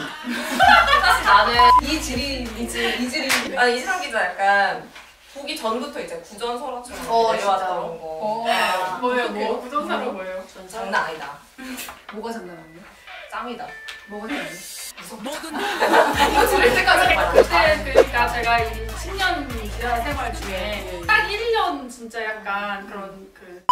사실 나는 이질이 아니 이지상 기자 약간 보기 전부터 이제 구전설화처럼 진짜. 내려왔던 거. 뭐예요? 뭐 구전사로 뭐예요? 장난 아니다. 뭐가 장난 아니에요? 짱이다. 뭐가 장난 아니에요? 이거 들을 때까지 그때 그러니까 제가 이 10년 기자 생활 중에 딱 1년 진짜 약간 그런 그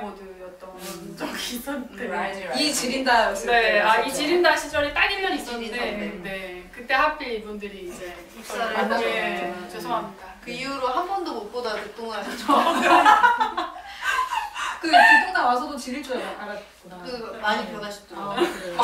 모드였던 적이 있었는데 이 지린다였을 네, 때. 이 지린다 시절이 딱 1년 있었는데 네, 그때 하필 이분들이 이제 입사를 네, 하셨죠. 죄송합니다. 그 이후로 한 번도 못 보다 듣동하셨죠. 그 듣동나 와서도 지릴 줄 알았구나. 그 많이 변하셨더라고요. 그래요.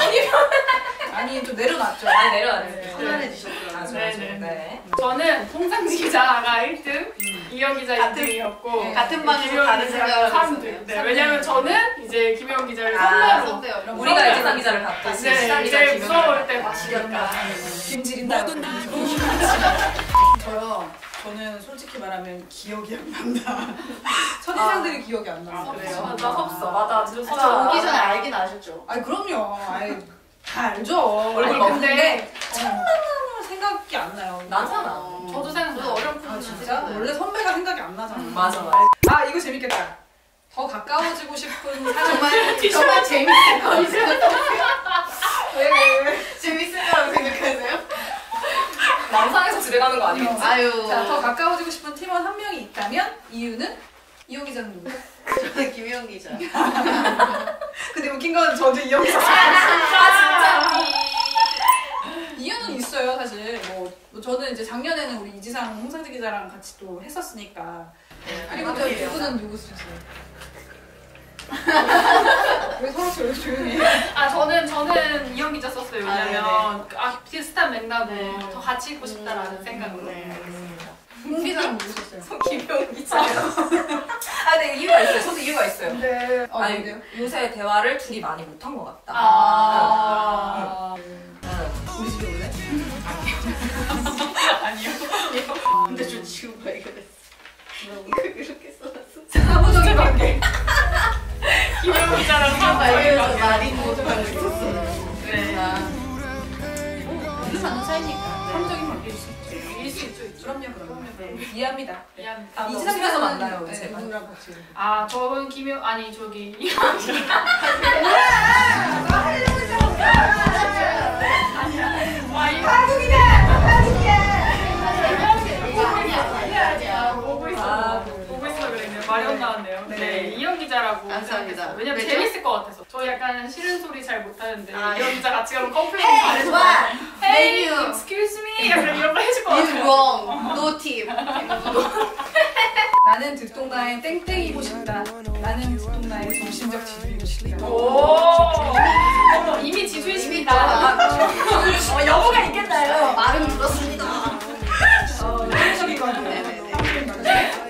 아니 좀 내려놨죠. 많이 내려놨죠. 편안해지셨더라고요. 네네. 저는 홍상지 기자가 1등, 이현 기자 2등이었고 같은 방에서 다른 생각을 3등. 네, 왜냐면 저는 이제 김혜원 기자를 선배로 우리가 이제 상 기자를 봤다. 네, 이제 무서울 때 봤으니까. 김지린다. 저는 솔직히 말하면 기억이 안 난다. 첫인상들이 기억이 안 나요. 그래요? 맞아, 섭섭. 맞아, 진짜 저 오기 전에 알긴 아셨죠? 아니 그럼요. 아니 다 알죠. 얼굴 근데 첫만남은 생각이 안 나요. 나잖아. 저도 생각보다 어려운 아 진짜? 원래 선배가 생각이 안 나잖아. 맞아. 아 이거 재밌겠다. 더 가까워지고 싶은 사람. 정말 재밌을 거 왜? 재밌을 거라고 생각하세요? 망상에서 집에 가는 거 아니겠지? 아유. 자, 더 가까워지고 싶은 팀원 한 명이 있다면 이유는? 이용 기자는 누구? 저는 김혜원 기자. 근데 웃긴 건 저도 이용 기자. 진짜. 이유는 있어요, 사실. 뭐 저는 이제 작년에는 우리 이지상 홍상지 기자랑 같이 또 했었으니까. 아니 근데 누구는 누구 쓰셨어요? 왜 서로 조용히 해? 저는 이현 기자 썼어요. 왜냐면 비슷한 맥락으로 더 같이 있고 싶다라는 생각으로. 홍 기자는 누구 썼어요? 김혜원 기자요. 근데 이유가 있어요. 저도 이유가 있어요. 네. 아니, 뭔데요? 요새 대화를 둘이 많이 못한 것 같다. 우리 집에 올래? 아니요. 근데 저 지금 발견했어. 이거 이렇게 써놨어. 사무적인 관계. 김혜원 기자랑 발견해서 말이 모두 발견했어. 네. 우리 사는 사이니까. 사무적인 관계일 수 있죠. 일 수 있죠. 그럼요. 이해합니다. 미안합니다. 이지상에서 만나요, 네, 제가. 누구랑 같이. 저는 김혜원 저기 보고 있어 그랬네요. 말이 안 나왔네요. 네, 이현 기자라고. 감사합니다. 왜냐면 왜죠? 재밌을 것 같아서. 저 약간 싫은 소리 잘 못하는데 이현 기자 같이 가면 컴플레인 Hey, 잘해서 what? Hey, Menu. excuse me 약간 이런 거 해줄 것 You 같아요. wrong. No tip. 나는 듣동나의 땡땡이고 싶다. 나는 듣동나의 정신적 지주이고 싶다. 어머, 이미 지수이십니다. 여보가 있겠나요? 말은 들었습니다. 정신적인 관계.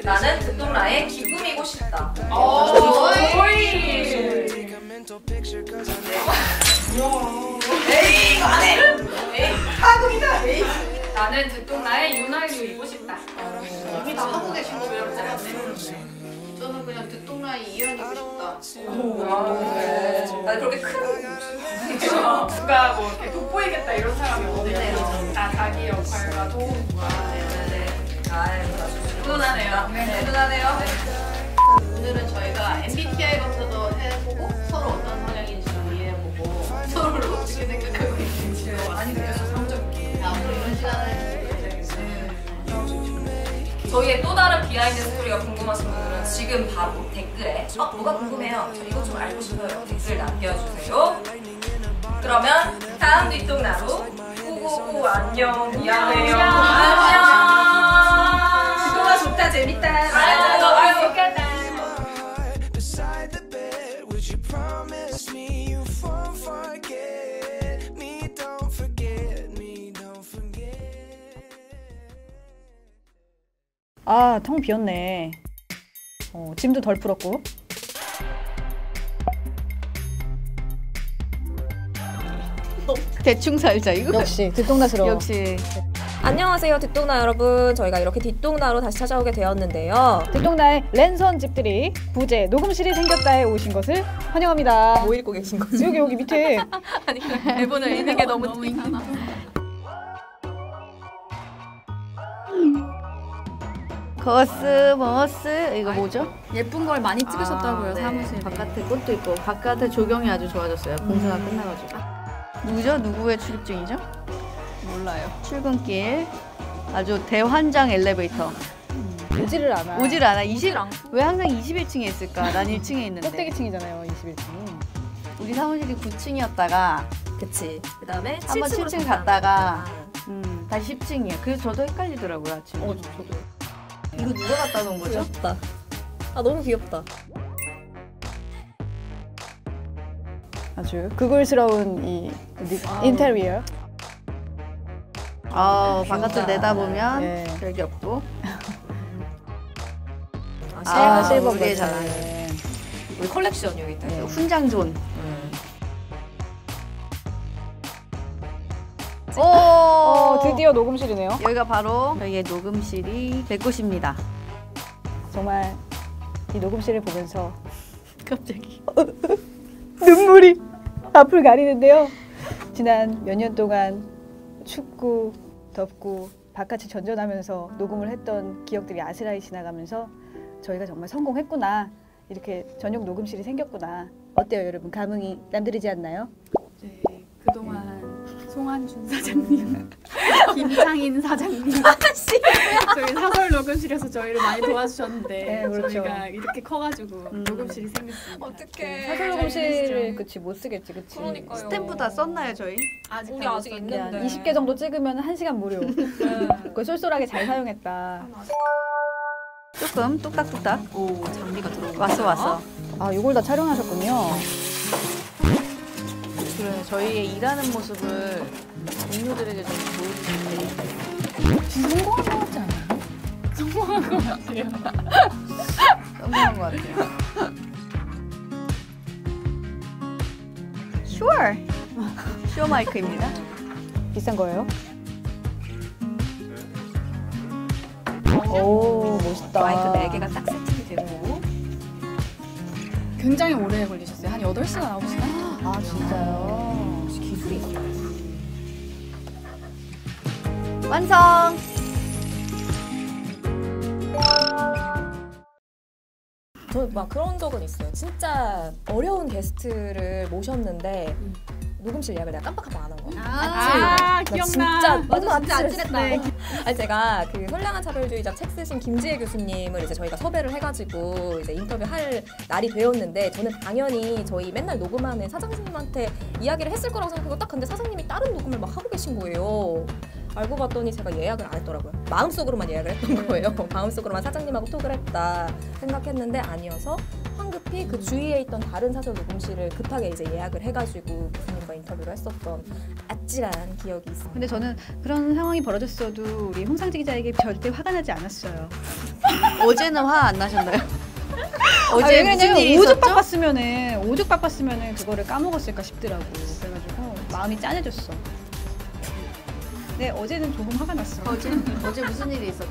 나는 듣동라의 기쁨이고 싶다. 에이, 이거 안 해. 에이, 한국이다. 에이. 나는 듣동라의 윤활유이고 싶다. 이미 다 한국에 친구 외롭지 않네. 저는 그냥 듣동라의 이현이고 싶다. 나 그렇게 큰 누가 뭐 이렇게 돋보이겠다 이런 사람이 없네요. 다 자기 역할과 도움과. 훈훈하네요. 네, 훈훈하네요. 오늘은 저희가 MBTI부터도 해보고 서로 어떤 성향인지도 이해해보고 서로를 어떻게 생각하고 있는지 많이 느꼈어, 사무적인. 앞으로 이런 시간을 저희의 또 다른 비하인드 스토리가 궁금하신 분들은 지금 바로 댓글에 뭐가 궁금해요? 저 이거 좀 알고 싶어요. 댓글 남겨주세요. 그러면 다음 뒷동나루 꾸꾸꾸 안녕 미안해요. 안녕. 듣동나 좋다, 재밌다. 아이고 좋겠다. 아, 텅 비었네. 짐도 덜 풀었고. 대충 살자 이거. 역시 듣동나스러워. 역시. 안녕하세요 듣동나 여러분. 저희가 이렇게 뒷동나로 다시 찾아오게 되었는데요. 듣동나의 랜선 집들이 부재 녹음실이 생겼다에 오신 것을 환영합니다. 뭐 읽고 계신 거죠? 여기 밑에. 아니 대본을 읽는 게 너무 재밌잖아. 코스모스 이거 뭐죠? 예쁜 걸 많이 찍으셨다고요, 네. 사무실에. 바깥에 꽃도 있고 바깥에 조경이 아주 좋아졌어요. 공사가 끝나가지고. 누구죠? 누구의 출입증이죠? 몰라요. 출근길 아주 대환장 엘리베이터. 오지를 않아. 오지를 않아. 왜 항상 21층에 있을까? 난 1층에 있는데. 꼭대기층이잖아요, 21층이. 우리 사무실이 9층이었다가 그치. 그다음에 한번 7층 갔다가 다시 10층이에요. 그래서 저도 헷갈리더라고요, 아침에. 저도. 이거 누가 갖다 놓은 거죠? 귀엽다. 아 너무 귀엽다. 아주 그글스러운 이 인테리어. 바깥을 내다보면 예. 별게 없고. 실버 우리의 버전. 자랑. 우리 컬렉션 여기 있다. 훈장존. 드디어 녹음실이네요. 여기가 바로 저희의 녹음실이 될 곳입니다. 정말 이 녹음실을 보면서 갑자기 눈물이 앞을 가리는데요. 지난 몇 년 동안 춥고 덥고 바깥이 전전하면서 녹음을 했던 기억들이 아스라이 지나가면서 저희가 정말 성공했구나. 이렇게 전용 녹음실이 생겼구나. 어때요, 여러분? 감흥이 남다르지 않나요? 네, 그동안 송한준 사장님, 김창인 사장님, 저희 사설 녹음실에서 저희를 많이 도와주셨는데 네, 그렇죠. 저희가 이렇게 커가지고 녹음실이 생겼습니다. 어떡해. 사설 녹음실을 그치 못 쓰겠지, 그치? 그러니까요. 스탬프 다 썼나요, 저희? 아직 우리 아직 있는데. 20개 정도 찍으면 1시간 무료. 그걸 쏠쏠하게 잘 사용했다. 조금 뚝딱뚝딱. 오 장비가 들어오고. 왔어. 아, 이걸 다 촬영하셨군요. 그래, 저희의 일하는 모습을 동료들에게 좀 보여주세요. 성공한 것 같지 않아요? 성공한 것 같아요. 성공한 것 같아요. Sure. 쇼 마이크입니다. 비싼 거예요? 오, 멋있다. 마이크 4개가 딱 세팅이 되고. 굉장히 오래 걸리셨어요. 한 8시간, 9시간? 아, 진짜요? 기술이 있어요. 완성! 저 막 그런 적은 있어요. 진짜 어려운 게스트를 모셨는데 녹음실 예약을 내가 깜빡하고 안 한 거. 아, 기억나. 진짜 너무 진짜 아찔했다. 아찔했다. 아니 제가 그 선량한 차별주의자 책 쓰신 김지혜 교수님을 이제 저희가 섭외를 해가지고 이제 인터뷰할 날이 되었는데 저는 당연히 저희 맨날 녹음하는 사장님한테 이야기를 했을 거라고 생각하고 딱 근데 사장님이 다른 녹음을 막 하고 계신 거예요. 알고 봤더니 제가 예약을 안 했더라고요. 마음속으로만 예약을 했던 거예요. 마음속으로만 사장님하고 톡을 했다 생각했는데 아니어서 황급히 그 주위에 있던 다른 사설 녹음실을 급하게 이제 예약을 해가지고 교수님과 인터뷰를 했었던 아찔한 기억이 있습니다. 근데 저는 그런 상황이 벌어졌어도 우리 홍상지 기자에게 절대 화가 나지 않았어요. 어제는 화 안 나셨나요? 어제 무슨 일이 오죽 있었죠? 바빴으면은 그거를 까먹었을까 싶더라고. 그래가지고 마음이 짠해졌어. 네, 어제는 조금 화가 났어. 어제 무슨 일이 있었죠?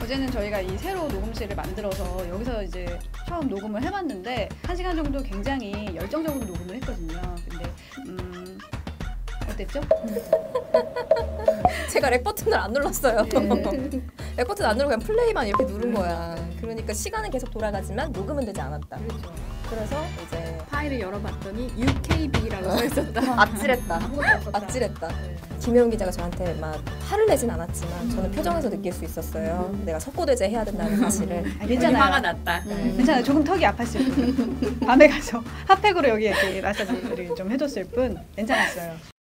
어제는 저희가 이 새로 녹음실을 만들어서 여기서 이제 처음 녹음을 해봤는데 1시간 정도 굉장히 열정적으로 녹음을 했거든요. 근데 어땠죠? 제가 렉 버튼을 안 눌렀어요. 렉 버튼 안 누르고 그냥 플레이만 이렇게 누른 거야. 그러니까 시간은 계속 돌아가지만 녹음은 되지 않았다. 그래서 이제 파일을 열어봤더니 UKB라고 써 있었다. 아찔했다. 아찔했다. 김혜원 기자가 저한테 막 화를 내진 않았지만 저는 표정에서 느낄 수 있었어요. 내가 석고대제 해야 된다는 사실을. 괜찮아요. 화가 났다. 괜찮아요. 조금 턱이 아팠을 뿐. 밤에 가서 핫팩으로 여기 이렇게 마사지를 좀 해줬을 뿐 괜찮았어요.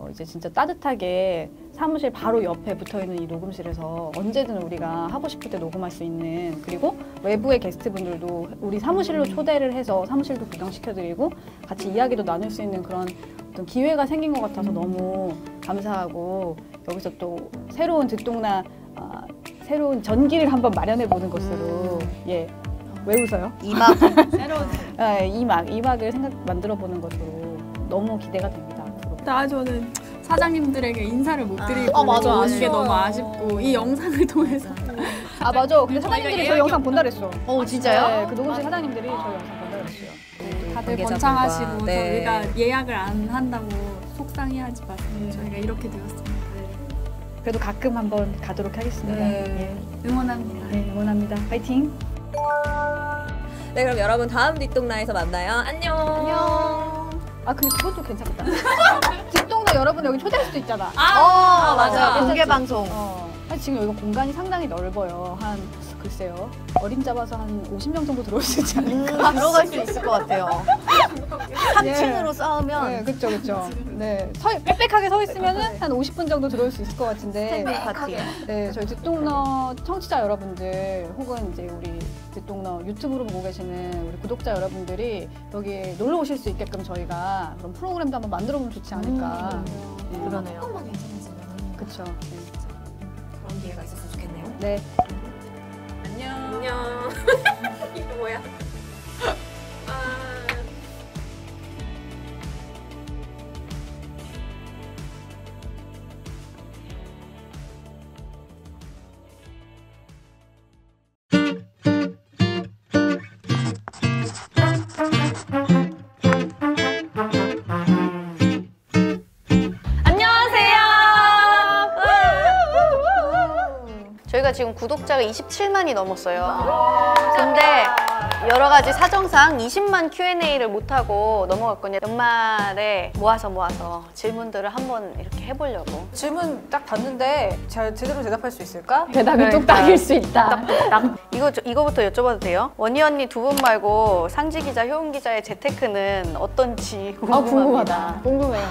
이제 진짜 따뜻하게 사무실 바로 옆에 붙어있는 이 녹음실에서 언제든 우리가 하고 싶을 때 녹음할 수 있는, 그리고 외부의 게스트분들도 우리 사무실로 초대를 해서 사무실도 구경시켜드리고 같이 이야기도 나눌 수 있는 그런 어떤 기회가 생긴 것 같아서 너무 감사하고, 여기서 또 새로운 듣동나 새로운 전기를 한번 마련해보는 것으로 예. 왜 웃어요? 이막 새로운 이막을 만들어보는 것으로 너무 기대가 됩니다. 저는 사장님들에게 인사를 못 드리고 맞아. 오는 게 너무 아쉽고 이 영상을 통해서 맞아. 근데 사장님들이 저희 영상 본다 그랬어. 진짜요? 네, 그 녹음실 사장님들이 저희 영상 본다 그랬어요. 다들 번창하시고 저희가 예약을 안 한다고 속상해하지 마세요. 저희가 이렇게 되었습니다. 그래도 가끔 한번 가도록 하겠습니다. 네. 응원합니다. 네, 응원합니다. 파이팅! 네, 그럼 여러분 다음 뒷동라에서 만나요. 안녕. 아, 근데 그것도 괜찮겠다. 뒷동네 여러분 여기 초대할 수도 있잖아. 맞아. 공개 방송. 지금 여기가 공간이 상당히 넓어요. 글쎄요. 어림잡아서 한 50명 정도 들어올 수 있지 않을까? 들어갈 수 있을 것 같아요. 3층으로 싸우면. 네, 그쵸. 네. 빽빽하게 서 있으면은 한 50분 정도 들어올 수 있을 것 같은데. 스탠딩 파티. 네, 저희 뒷동너 청취자 여러분들 혹은 이제 우리 뒷동너 유튜브로 보고 계시는 우리 구독자 여러분들이 여기 놀러 오실 수 있게끔 저희가 그런 프로그램도 한번 만들어 보면 좋지 않을까. 그러네요. 조금만 괜찮아지면 그쵸. 그런 기회가 있었으면 좋겠네요. 네. 안녕. 이거 뭐야? 저희가 지금 구독자가 27만이 넘었어요. 근데 여러 가지 사정상 20만 Q&A를 못하고 넘어갔거든요. 연말에 모아서 질문들을 한번 이렇게 해보려고. 질문 딱 봤는데 잘 제대로 대답할 수 있을까? 대답이 뚝딱일 수 있다. 이거부터 여쭤봐도 돼요? 원희 언니 두 분 말고 상지 기자, 효은 기자의 재테크는 어떤지 궁금합니다. 궁금해요.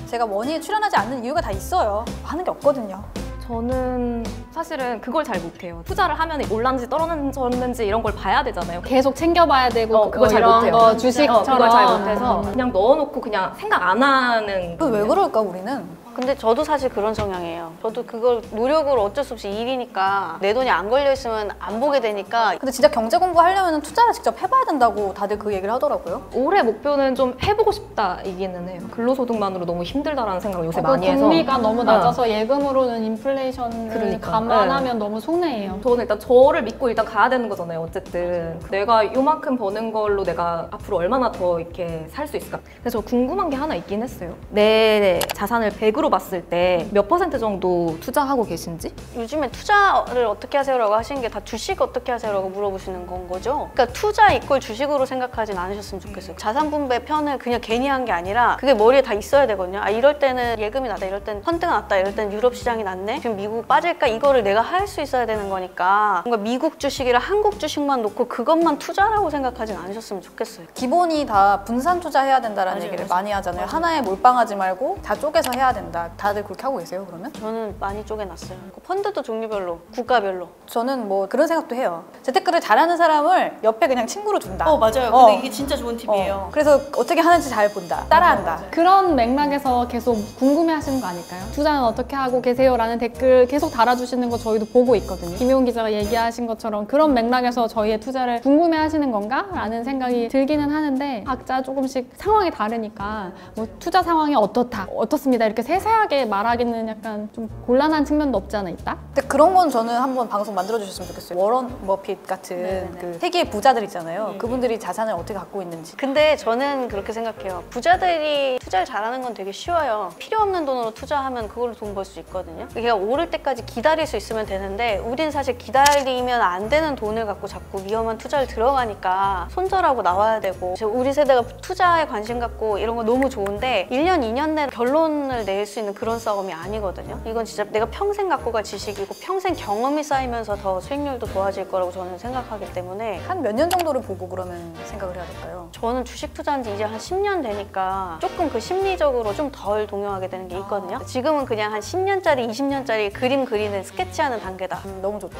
제가 원희에 출연하지 않는 이유가 다 있어요. 하는 게 없거든요. 저는 사실은 그걸 잘 못해요. 투자를 하면 올랐는지 떨어졌는지 이런 걸 봐야 되잖아요. 계속 챙겨봐야 되고 그걸 잘 이런 못해요. 거 주식처럼 그걸 잘 못해서 그냥 넣어놓고 그냥 생각 안 하는. 왜 그럴까 우리는? 근데 저도 사실 그런 성향이에요. 저도 그걸 노력으로 어쩔 수 없이 일이니까 내 돈이 안 걸려있으면 안 보게 되니까. 근데 진짜 경제 공부하려면 투자를 직접 해봐야 된다고 다들 그 얘기를 하더라고요. 올해 목표는 좀 해보고 싶다 이기는 해요. 근로소득만으로 너무 힘들다라는 생각을 요새 많이 해서. 금리가 너무 낮아서 예금으로는 인플레이션을 감안하면 너무 손해예요. 저는 일단 저를 믿고 일단 가야 되는 거잖아요. 어쨌든 내가 요만큼 버는 걸로 내가 앞으로 얼마나 더 이렇게 살 수 있을까. 그래서 궁금한 게 하나 있긴 했어요. 내 자산을 100으로 봤을 때 몇 % 정도 투자하고 계신지? 요즘에 투자를 어떻게 하세요라고 하시는 게 다 주식 어떻게 하세요라고 물어보시는 건 거죠. 그러니까 투자 이꼴 주식으로 생각하진 않으셨으면 좋겠어요. 자산 분배 편을 그냥 괜히 한 게 아니라 그게 머리에 다 있어야 되거든요. 아, 이럴 때는 예금이 낫다, 이럴 때는 펀드가 낫다, 이럴 때는 유럽 시장이 낫네, 지금 미국 빠질까, 이거를 내가 할 수 있어야 되는 거니까 뭔가 미국 주식이랑 한국 주식만 놓고 그것만 투자라고 생각하진 않으셨으면 좋겠어요. 기본이 다 분산 투자해야 된다라는 맞아요, 얘기를 맞아요. 많이 하잖아요. 맞아요. 하나에 몰빵하지 말고 다 쪼개서 해야 된다. 다들 그렇게 하고 계세요, 그러면? 저는 많이 쪼개놨어요. 펀드도 종류별로, 국가별로. 저는 뭐 그런 생각도 해요. 재테크를 잘하는 사람을 옆에 그냥 친구로 둔다. 맞아요. 근데 이게 진짜 좋은 팁이에요. 그래서 어떻게 하는지 잘 본다. 따라한다. 그런 맥락에서 계속 궁금해하시는 거 아닐까요? 투자는 어떻게 하고 계세요? 라는 댓글 계속 달아주시는 거 저희도 보고 있거든요. 김효은 기자가 얘기하신 것처럼 그런 맥락에서 저희의 투자를 궁금해하시는 건가? 라는 생각이 들기는 하는데 각자 조금씩 상황이 다르니까 뭐 투자 상황이 어떻습니다 이렇게 세세하게 말하기는 약간 좀 곤란한 측면도 없지 않아 있다? 근데 그런 건 저는 한번 방송 만들어주셨으면 좋겠어요. 워런 버핏 같은 그 세계의 부자들 있잖아요. 그분들이 자산을 어떻게 갖고 있는지. 근데 저는 그렇게 생각해요. 부자들이 투자를 잘하는 건 되게 쉬워요. 필요 없는 돈으로 투자하면 그걸로 돈 벌 수 있거든요. 그냥 오를 때까지 기다릴 수 있으면 되는데 우린 사실 기다리면 안 되는 돈을 갖고 자꾸 위험한 투자를 들어가니까 손절하고 나와야 되고. 우리 세대가 투자에 관심 갖고 이런 거 너무 좋은데 1년, 2년 내에 결론을 낼 수 있는 그런 싸움이 아니거든요. 이건 진짜 내가 평생 갖고 갈 지식이고 평생 경험이 쌓이면서 더 수익률도 좋아질 거라고 저는 생각하기 때문에. 한 몇 년 정도를 보고 그러면 생각을 해야 될까요? 저는 주식 투자한 지 이제 한 10년 되니까 조금 그 심리적으로 좀 덜 동요하게 되는 게 있거든요. 지금은 그냥 한 10년짜리, 20년짜리 그림 그리는 스케치하는 단계다. 너무 좋다.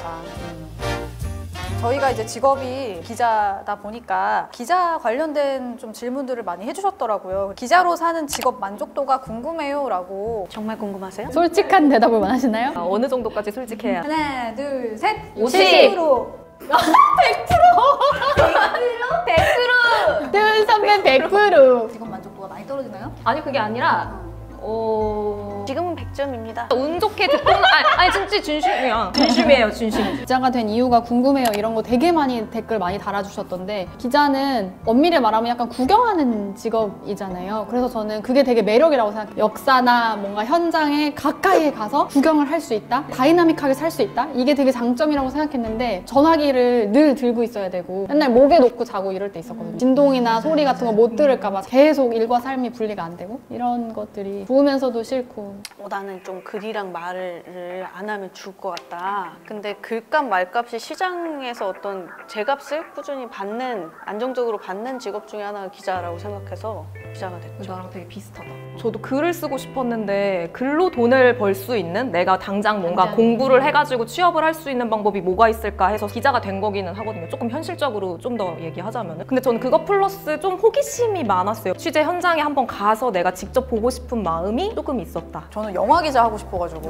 저희가 이제 직업이 기자다 보니까 기자 관련된 좀 질문들을 많이 해주셨더라고요. 기자로 사는 직업 만족도가 궁금해요 라고. 정말 궁금하세요? 솔직한 대답을 원하시나요? 어느 정도까지 솔직해야? 하나, 둘, 셋! 50%! 100%! 효은 선배 100%! 직업 만족도가 많이 떨어지나요? 아니 그게 아니라 지금은 100점입니다. 운 좋게 아니 진짜 진심이야. 진심이에요, 진심. 기자가 된 이유가 궁금해요. 이런 거 되게 많이 댓글 많이 달아주셨던데 기자는 엄밀히 말하면 약간 구경하는 직업이잖아요. 그래서 저는 그게 되게 매력이라고 생각해요. 역사나 뭔가 현장에 가까이에 가서 구경을 할 수 있다? 다이나믹하게 살 수 있다? 이게 되게 장점이라고 생각했는데 전화기를 늘 들고 있어야 되고 맨날 목에 놓고 자고 이럴 때 있었거든요. 진동이나 소리 같은 거 못 들을까 봐 계속 일과 삶이 분리가 안 되고 이런 것들이 좋으면서도 싫고 나는 좀 글이랑 말을 안 하면 죽을 것 같다. 근데 글값 말값이 시장에서 어떤 제값을 꾸준히 받는 안정적으로 받는 직업 중에 하나가 기자라고 생각해서 기자가 됐죠. 나랑 되게 비슷하다. 저도 글을 쓰고 싶었는데 글로 돈을 벌 수 있는 내가 당장 뭔가 공부를 해가지고 취업을 할 수 있는 방법이 뭐가 있을까 해서 기자가 된 거기는 하거든요. 조금 현실적으로 좀 더 얘기하자면. 근데 저는 그거 플러스 좀 호기심이 많았어요. 취재 현장에 한번 가서 내가 직접 보고 싶은 마음이 조금 있었다. 저는 영화 기자 하고 싶어가지고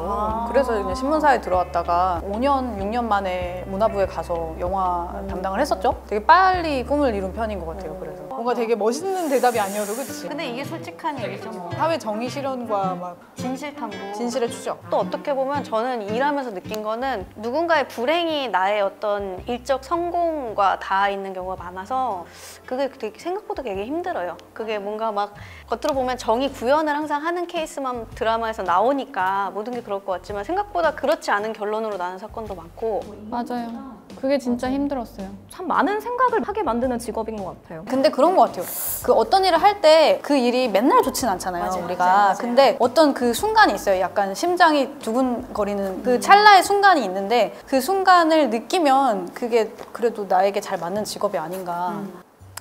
그래서 이제 신문사에 들어왔다가 5년, 6년 만에 문화부에 가서 영화 담당을 했었죠. 되게 빨리 꿈을 이룬 편인 것 같아요. 그래서 뭔가 되게 멋있는 대답이 아니어도 그치? 근데 이게 솔직한 얘기죠. 뭐. 사회 정의 실현과 막 진실탐구, 진실의 추적. 또 어떻게 보면 저는 일하면서 느낀 거는 누군가의 불행이 나의 어떤 일적 성공과 닿아 있는 경우가 많아서 그게 되게 생각보다 되게 힘들어요. 그게 뭔가 막 겉으로 보면 정의 구현을 항상 하는 케이스만 드라마에서 나오니까 모든 게 그럴 것 같지만 생각보다 그렇지 않은 결론으로 나는 사건도 많고. 맞아요. 그게 진짜 힘들었어요. 참 많은 생각을 하게 만드는 직업인 것 같아요. 근데 그런 것 같아요. 그 어떤 일을 할 때 그 일이 맨날 좋진 않잖아요, 우리가. 맞아요. 근데 어떤 그 순간이 있어요. 약간 심장이 두근거리는 그 찰나의 순간이 있는데 그 순간을 느끼면 그게 그래도 나에게 잘 맞는 직업이 아닌가.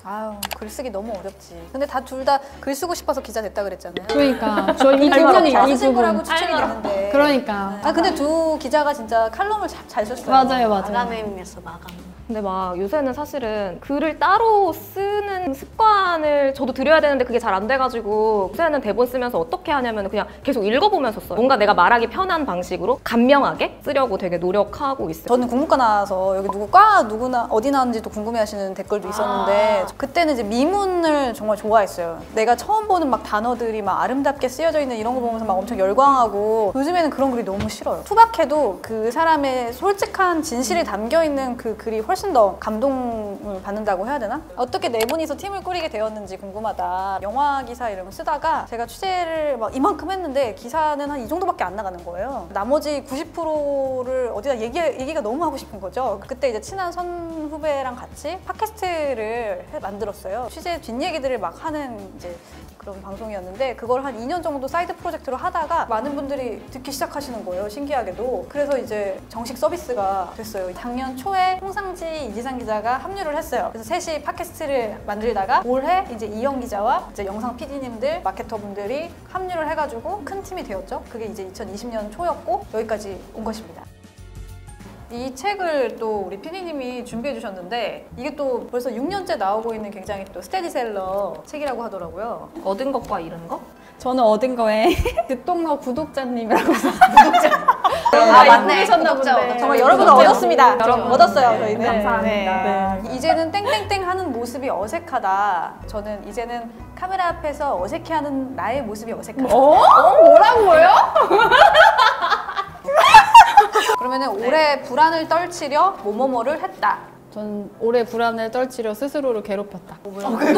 아유, 글쓰기 너무 어렵지. 근데 둘 다 글 쓰고 싶어서 기자 됐다 그랬잖아요. 그러니까 저 이 부분이 이 부분 추측이 되는데. 그러니까. 근데 두 기자가 진짜 칼럼을 잘 썼어요. 맞아요. 마감임이었어, 마감. 근데 막 요새는 사실은 글을 따로 쓰는 습관을 저도 들여야 되는데 그게 잘 안 돼가지고 요새는 대본 쓰면서 어떻게 하냐면 그냥 계속 읽어보면서 써요. 뭔가 내가 말하기 편한 방식으로 간명하게 쓰려고 되게 노력하고 있어요. 저는 국문과 나와서 여기 누구나 어디 나왔는지도 궁금해하시는 댓글도 있었는데 그때는 이제 미문을 정말 좋아했어요. 내가 처음 보는 막 단어들이 막 아름답게 쓰여져 있는 이런 거 보면서 막 엄청 열광하고 요즘에는 그런 글이 너무 싫어요. 투박해도 그 사람의 솔직한 진실이 담겨있는 그 글이 훨씬 더 감동을 받는다고 해야 되나? 어떻게 네 분이서 팀을 꾸리게 되었는지 궁금하다. 영화 기사 이런 거 쓰다가 제가 취재를 막 이만큼 했는데 기사는 한 이 정도밖에 안 나가는 거예요. 나머지 90%를 어디다 얘기가 너무 하고 싶은 거죠. 그때 이제 친한 선후배랑 같이 팟캐스트를 만들었어요. 취재 뒷얘기들을 막 하는 이제 그런 방송이었는데 그걸 한 2년 정도 사이드 프로젝트로 하다가 많은 분들이 듣기 시작하시는 거예요. 신기하게도. 그래서 이제 정식 서비스가 됐어요. 작년 초에 홍상지, 이지상 기자가 합류를 했어요. 그래서 셋이 팟캐스트를 만들다가 올해 이제 이영 기자와 이제 영상 PD님들, 마케터 분들이 합류를 해가지고 큰 팀이 되었죠. 그게 이제 2020년 초였고 여기까지 온 것입니다. 이 책을 또 우리 PD님이 준비해 주셨는데 이게 또 벌써 6년째 나오고 있는 굉장히 또 스테디셀러 책이라고 하더라고요. 얻은 것과 잃은 것? 저는 얻은 거에 듣동너 구독자님이라고 맞네. 정말 여러분 얻었습니다. 얻었어요. 저희는. 감사합니다. 네. 이제는 땡땡땡 하는 모습이 어색하다. 저는 이제는 카메라 앞에서 어색해하는 나의 모습이 어색하다. 뭐라고요? 그러면은 올해 불안을 떨치려 뭐뭐뭐를 했다. 전 올해 불안을 떨치려 스스로를 괴롭혔다. 또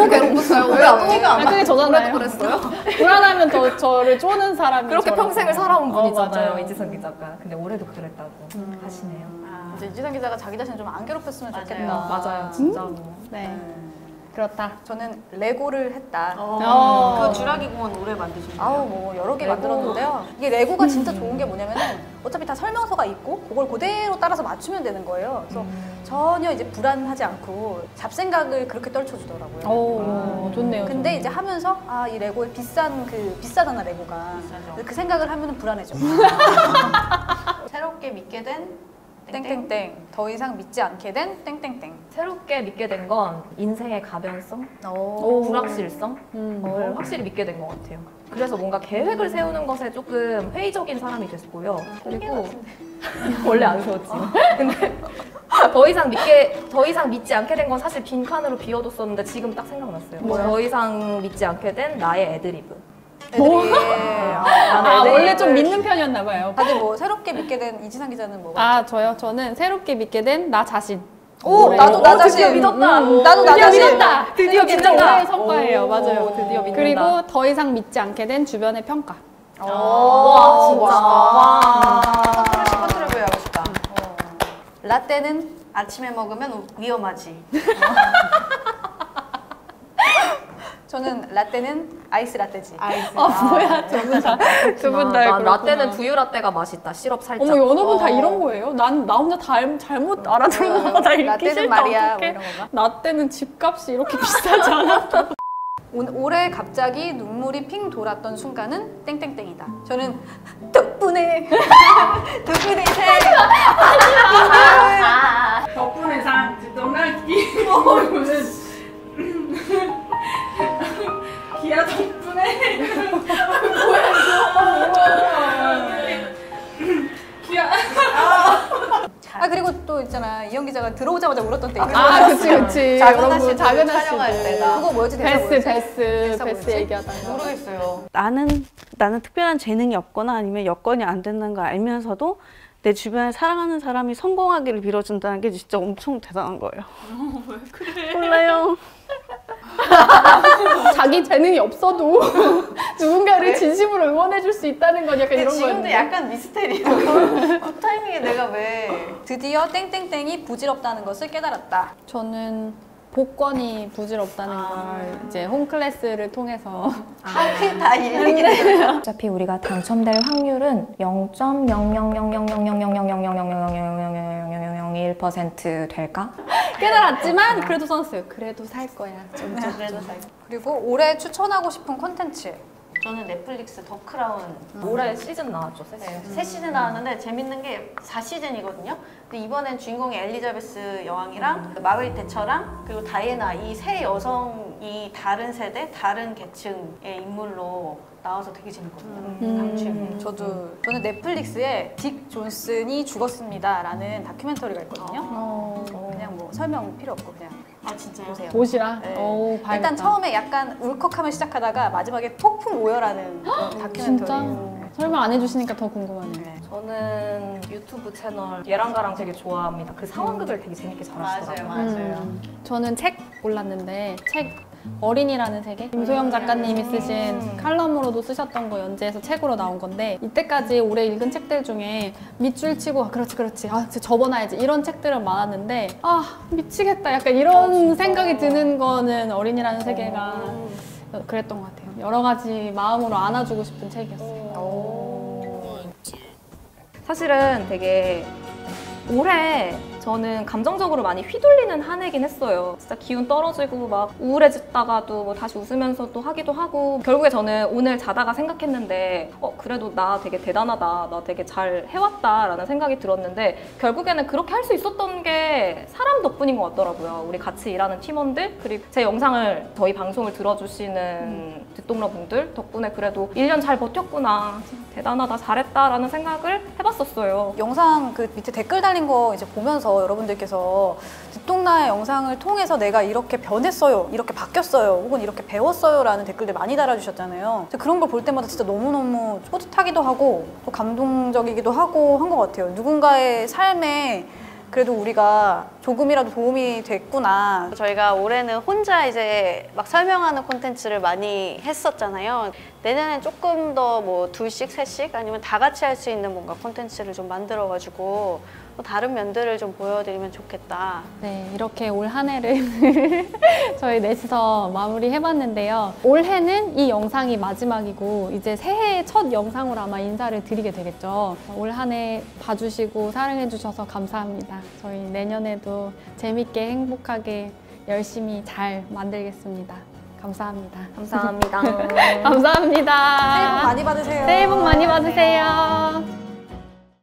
괴롭혔어요? 왜? 그게 저잖아요. 그랬어요? 불안하면 더 저를 쪼는 사람이 그렇게 저라고. 평생을 살아온 분이잖아요. 맞아요. 이지선 기자가. 근데 올해도 그랬다고 하시네요. 이제 이지상 기자가 자기 자신 좀 안 괴롭혔으면 좋겠다. 맞아요. 진짜로. 네. 그렇다. 저는 레고를 했다. 그 주라기 공원 올해 만드신 거예요? 뭐 여러 개 만들었는데요. 이게 레고가 진짜 좋은 게 뭐냐면은 어차피 다 설명서가 있고 그걸 그대로 따라서 맞추면 되는 거예요. 그래서 전혀 이제 불안하지 않고 잡생각을 그렇게 떨쳐주더라고요. 좋네요. 근데 이제 하면서 이 레고의 비싸잖아 레고가. 그 생각을 하면은 불안해져. 새롭게 믿게 된 땡땡땡. 더 이상 믿지 않게 된 땡땡땡. 새롭게 믿게 된 건 인생의 가변성, 불확실성 을 확실히 믿게 된 것 같아요. 그래서 뭔가 계획을 세우는 것에 조금 회의적인 사람이 됐고요. 그리고 원래 안 세웠지. 근데 더 이상 믿지 않게 된 건 사실 빈칸으로 비워뒀었는데 지금 딱 생각났어요. 더 이상 믿지 않게 된 나의 애드리브. 애들이 원래 원래 좀 믿는 편이었나 봐요. 다들 뭐 새롭게 믿게 된 이지상 기자는 뭐? 저요? 저는 새롭게 믿게 된 나 자신. 오, 나도 나 자신. 드디어 믿었다. 나도 나 드디어 자신. 믿었다. 드디어 진짜 믿는다. 올해의 성과예요. 맞아요. 드디어 믿는다. 그리고 더 이상 믿지 않게 된 주변의 평가. 와, 진짜. 와. 컨트롤 하고 싶다. 라떼는 아침에 먹으면 위험하지. 저는 라떼는 아이스 라떼지. 뭐야, 두 분 다. 두 분 다. 난 라떼는 두유 라떼가 맛있다. 시럽 살짝. 어머, 어느 분 다 이런 거예요? 나 혼자 잘못 알아들은 거다. 읽기 라떼는 싫다. 말이야, 어떡해. 뭐 이런 건가? 라떼는 집값이 이렇게 비싸지 않아? 올해 갑자기 눈물이 핑 돌았던 순간은 땡땡땡이다. 저는 덕분에 덕분에 덕분에 산 뒷동날 기모는 기아 덕분에 뭐야 이거 기아 그리고 또 있잖아, 이현 기자가 들어오자마자 울었던 때 있잖아. 그치. 작은 여러분, 아씨 작은 촬영할 아씨들. 때다. 그거 뭐였지? 대사 베스 뭐였지? 얘기하다가. 모르겠어요. 나는 특별한 재능이 없거나 아니면 여건이 안 된다는 걸 알면서도 내 주변에 사랑하는 사람이 성공하기를 빌어준다는 게 진짜 엄청 대단한 거예요. 왜 그래? 몰라요. 자기 재능이 없어도 누군가를 진심으로 응원해줄 수 있다는 건 약간 이런 거예요. 지금도 약간 미스테리야. 그 타이밍에 내가 왜 드디어 땡땡땡이 부질없다는 것을 깨달았다. 저는 복권이 부질없다는 걸 이제 홈클래스를 통해서 다 일일이 어차피 우리가 당첨될 확률은 0.0000000000001% 될까? 깨달았지만 그래도 썼어요. 그래도 살 거야. 그래도 살. 그리고 올해 추천하고 싶은 콘텐츠. 저는 넷플릭스 더 크라운 올해 시즌 나왔죠, 새 시즌 나왔는데 재밌는 게 4시즌이거든요. 근데 이번엔 주인공이 엘리자베스 여왕이랑 마그릿 대처랑 그리고 다이애나 이 세 여성이 다른 세대, 다른 계층의 인물로 나와서 되게 재밌거든요. 강추. 저는 넷플릭스에 딕 존슨이 죽었습니다라는 다큐멘터리가 있거든요. 그냥 뭐 설명 필요 없고 그냥 진짜요? 보세요. 보시라. 네. 봐야겠다. 일단 처음에 약간 울컥하면 시작하다가 마지막에 폭풍 오열하는 그런 다큐멘터리. 진짜? 설명 안 해주시니까 더 궁금하네요. 저는 유튜브 채널 얘랑가랑 되게 좋아합니다. 그 상황극을 되게 재밌게 잘하시더라고요. 맞아요. 저는 책 골랐는데 책 어린이라는 세계? 김소영 작가님이 쓰신 칼럼으로도 쓰셨던 거 연재해서 책으로 나온 건데 이때까지 올해 읽은 책들 중에 밑줄 치고 그렇지 진짜 접어놔야지 이런 책들은 많았는데 미치겠다 약간 이런 생각이 드는 거는 어린이라는 세계가 그랬던 것 같아요. 여러 가지 마음으로 안아주고 싶은 책이었어요. 사실은 되게 올해 저는 감정적으로 많이 휘둘리는 한 해긴 했어요. 진짜 기운 떨어지고 막 우울해졌다가도 뭐 다시 웃으면서 또 하기도 하고 결국에 저는 오늘 자다가 생각했는데 그래도 나 되게 대단하다, 나 되게 잘 해왔다 라는 생각이 들었는데 결국에는 그렇게 할 수 있었던 게 사람 덕분인 것 같더라고요. 우리 같이 일하는 팀원들 그리고 제 영상을 저희 방송을 들어주시는 뒷동러 분들 덕분에 그래도 1년 잘 버텼구나, 대단하다, 잘했다 라는 생각을 해봤었어요. 영상 그 밑에 댓글 달린 거 이제 보면서 여러분들께서 뒷동나의 영상을 통해서 내가 이렇게 변했어요, 이렇게 바뀌었어요, 혹은 이렇게 배웠어요 라는 댓글들 많이 달아주셨잖아요. 그런 걸 볼 때마다 진짜 너무너무 뿌듯하기도 하고 또 감동적이기도 하고 한 것 같아요. 누군가의 삶에 그래도 우리가 조금이라도 도움이 됐구나. 저희가 올해는 혼자 이제 막 설명하는 콘텐츠를 많이 했었잖아요. 내년엔 조금 더 뭐 둘씩, 셋씩 아니면 다 같이 할 수 있는 뭔가 콘텐츠를 좀 만들어가지고 또 다른 면들을 좀 보여드리면 좋겠다. 네, 이렇게 올 한 해를 저희 넷이서 마무리해봤는데요. 올해는 이 영상이 마지막이고 이제 새해 첫 영상으로 아마 인사를 드리게 되겠죠. 올 한 해 봐주시고 사랑해주셔서 감사합니다. 저희 내년에도 재밌게 행복하게 열심히 잘 만들겠습니다. 감사합니다. 감사합니다. 감사합니다. 새해 복 많이 받으세요. 새해 복 많이 받으세요.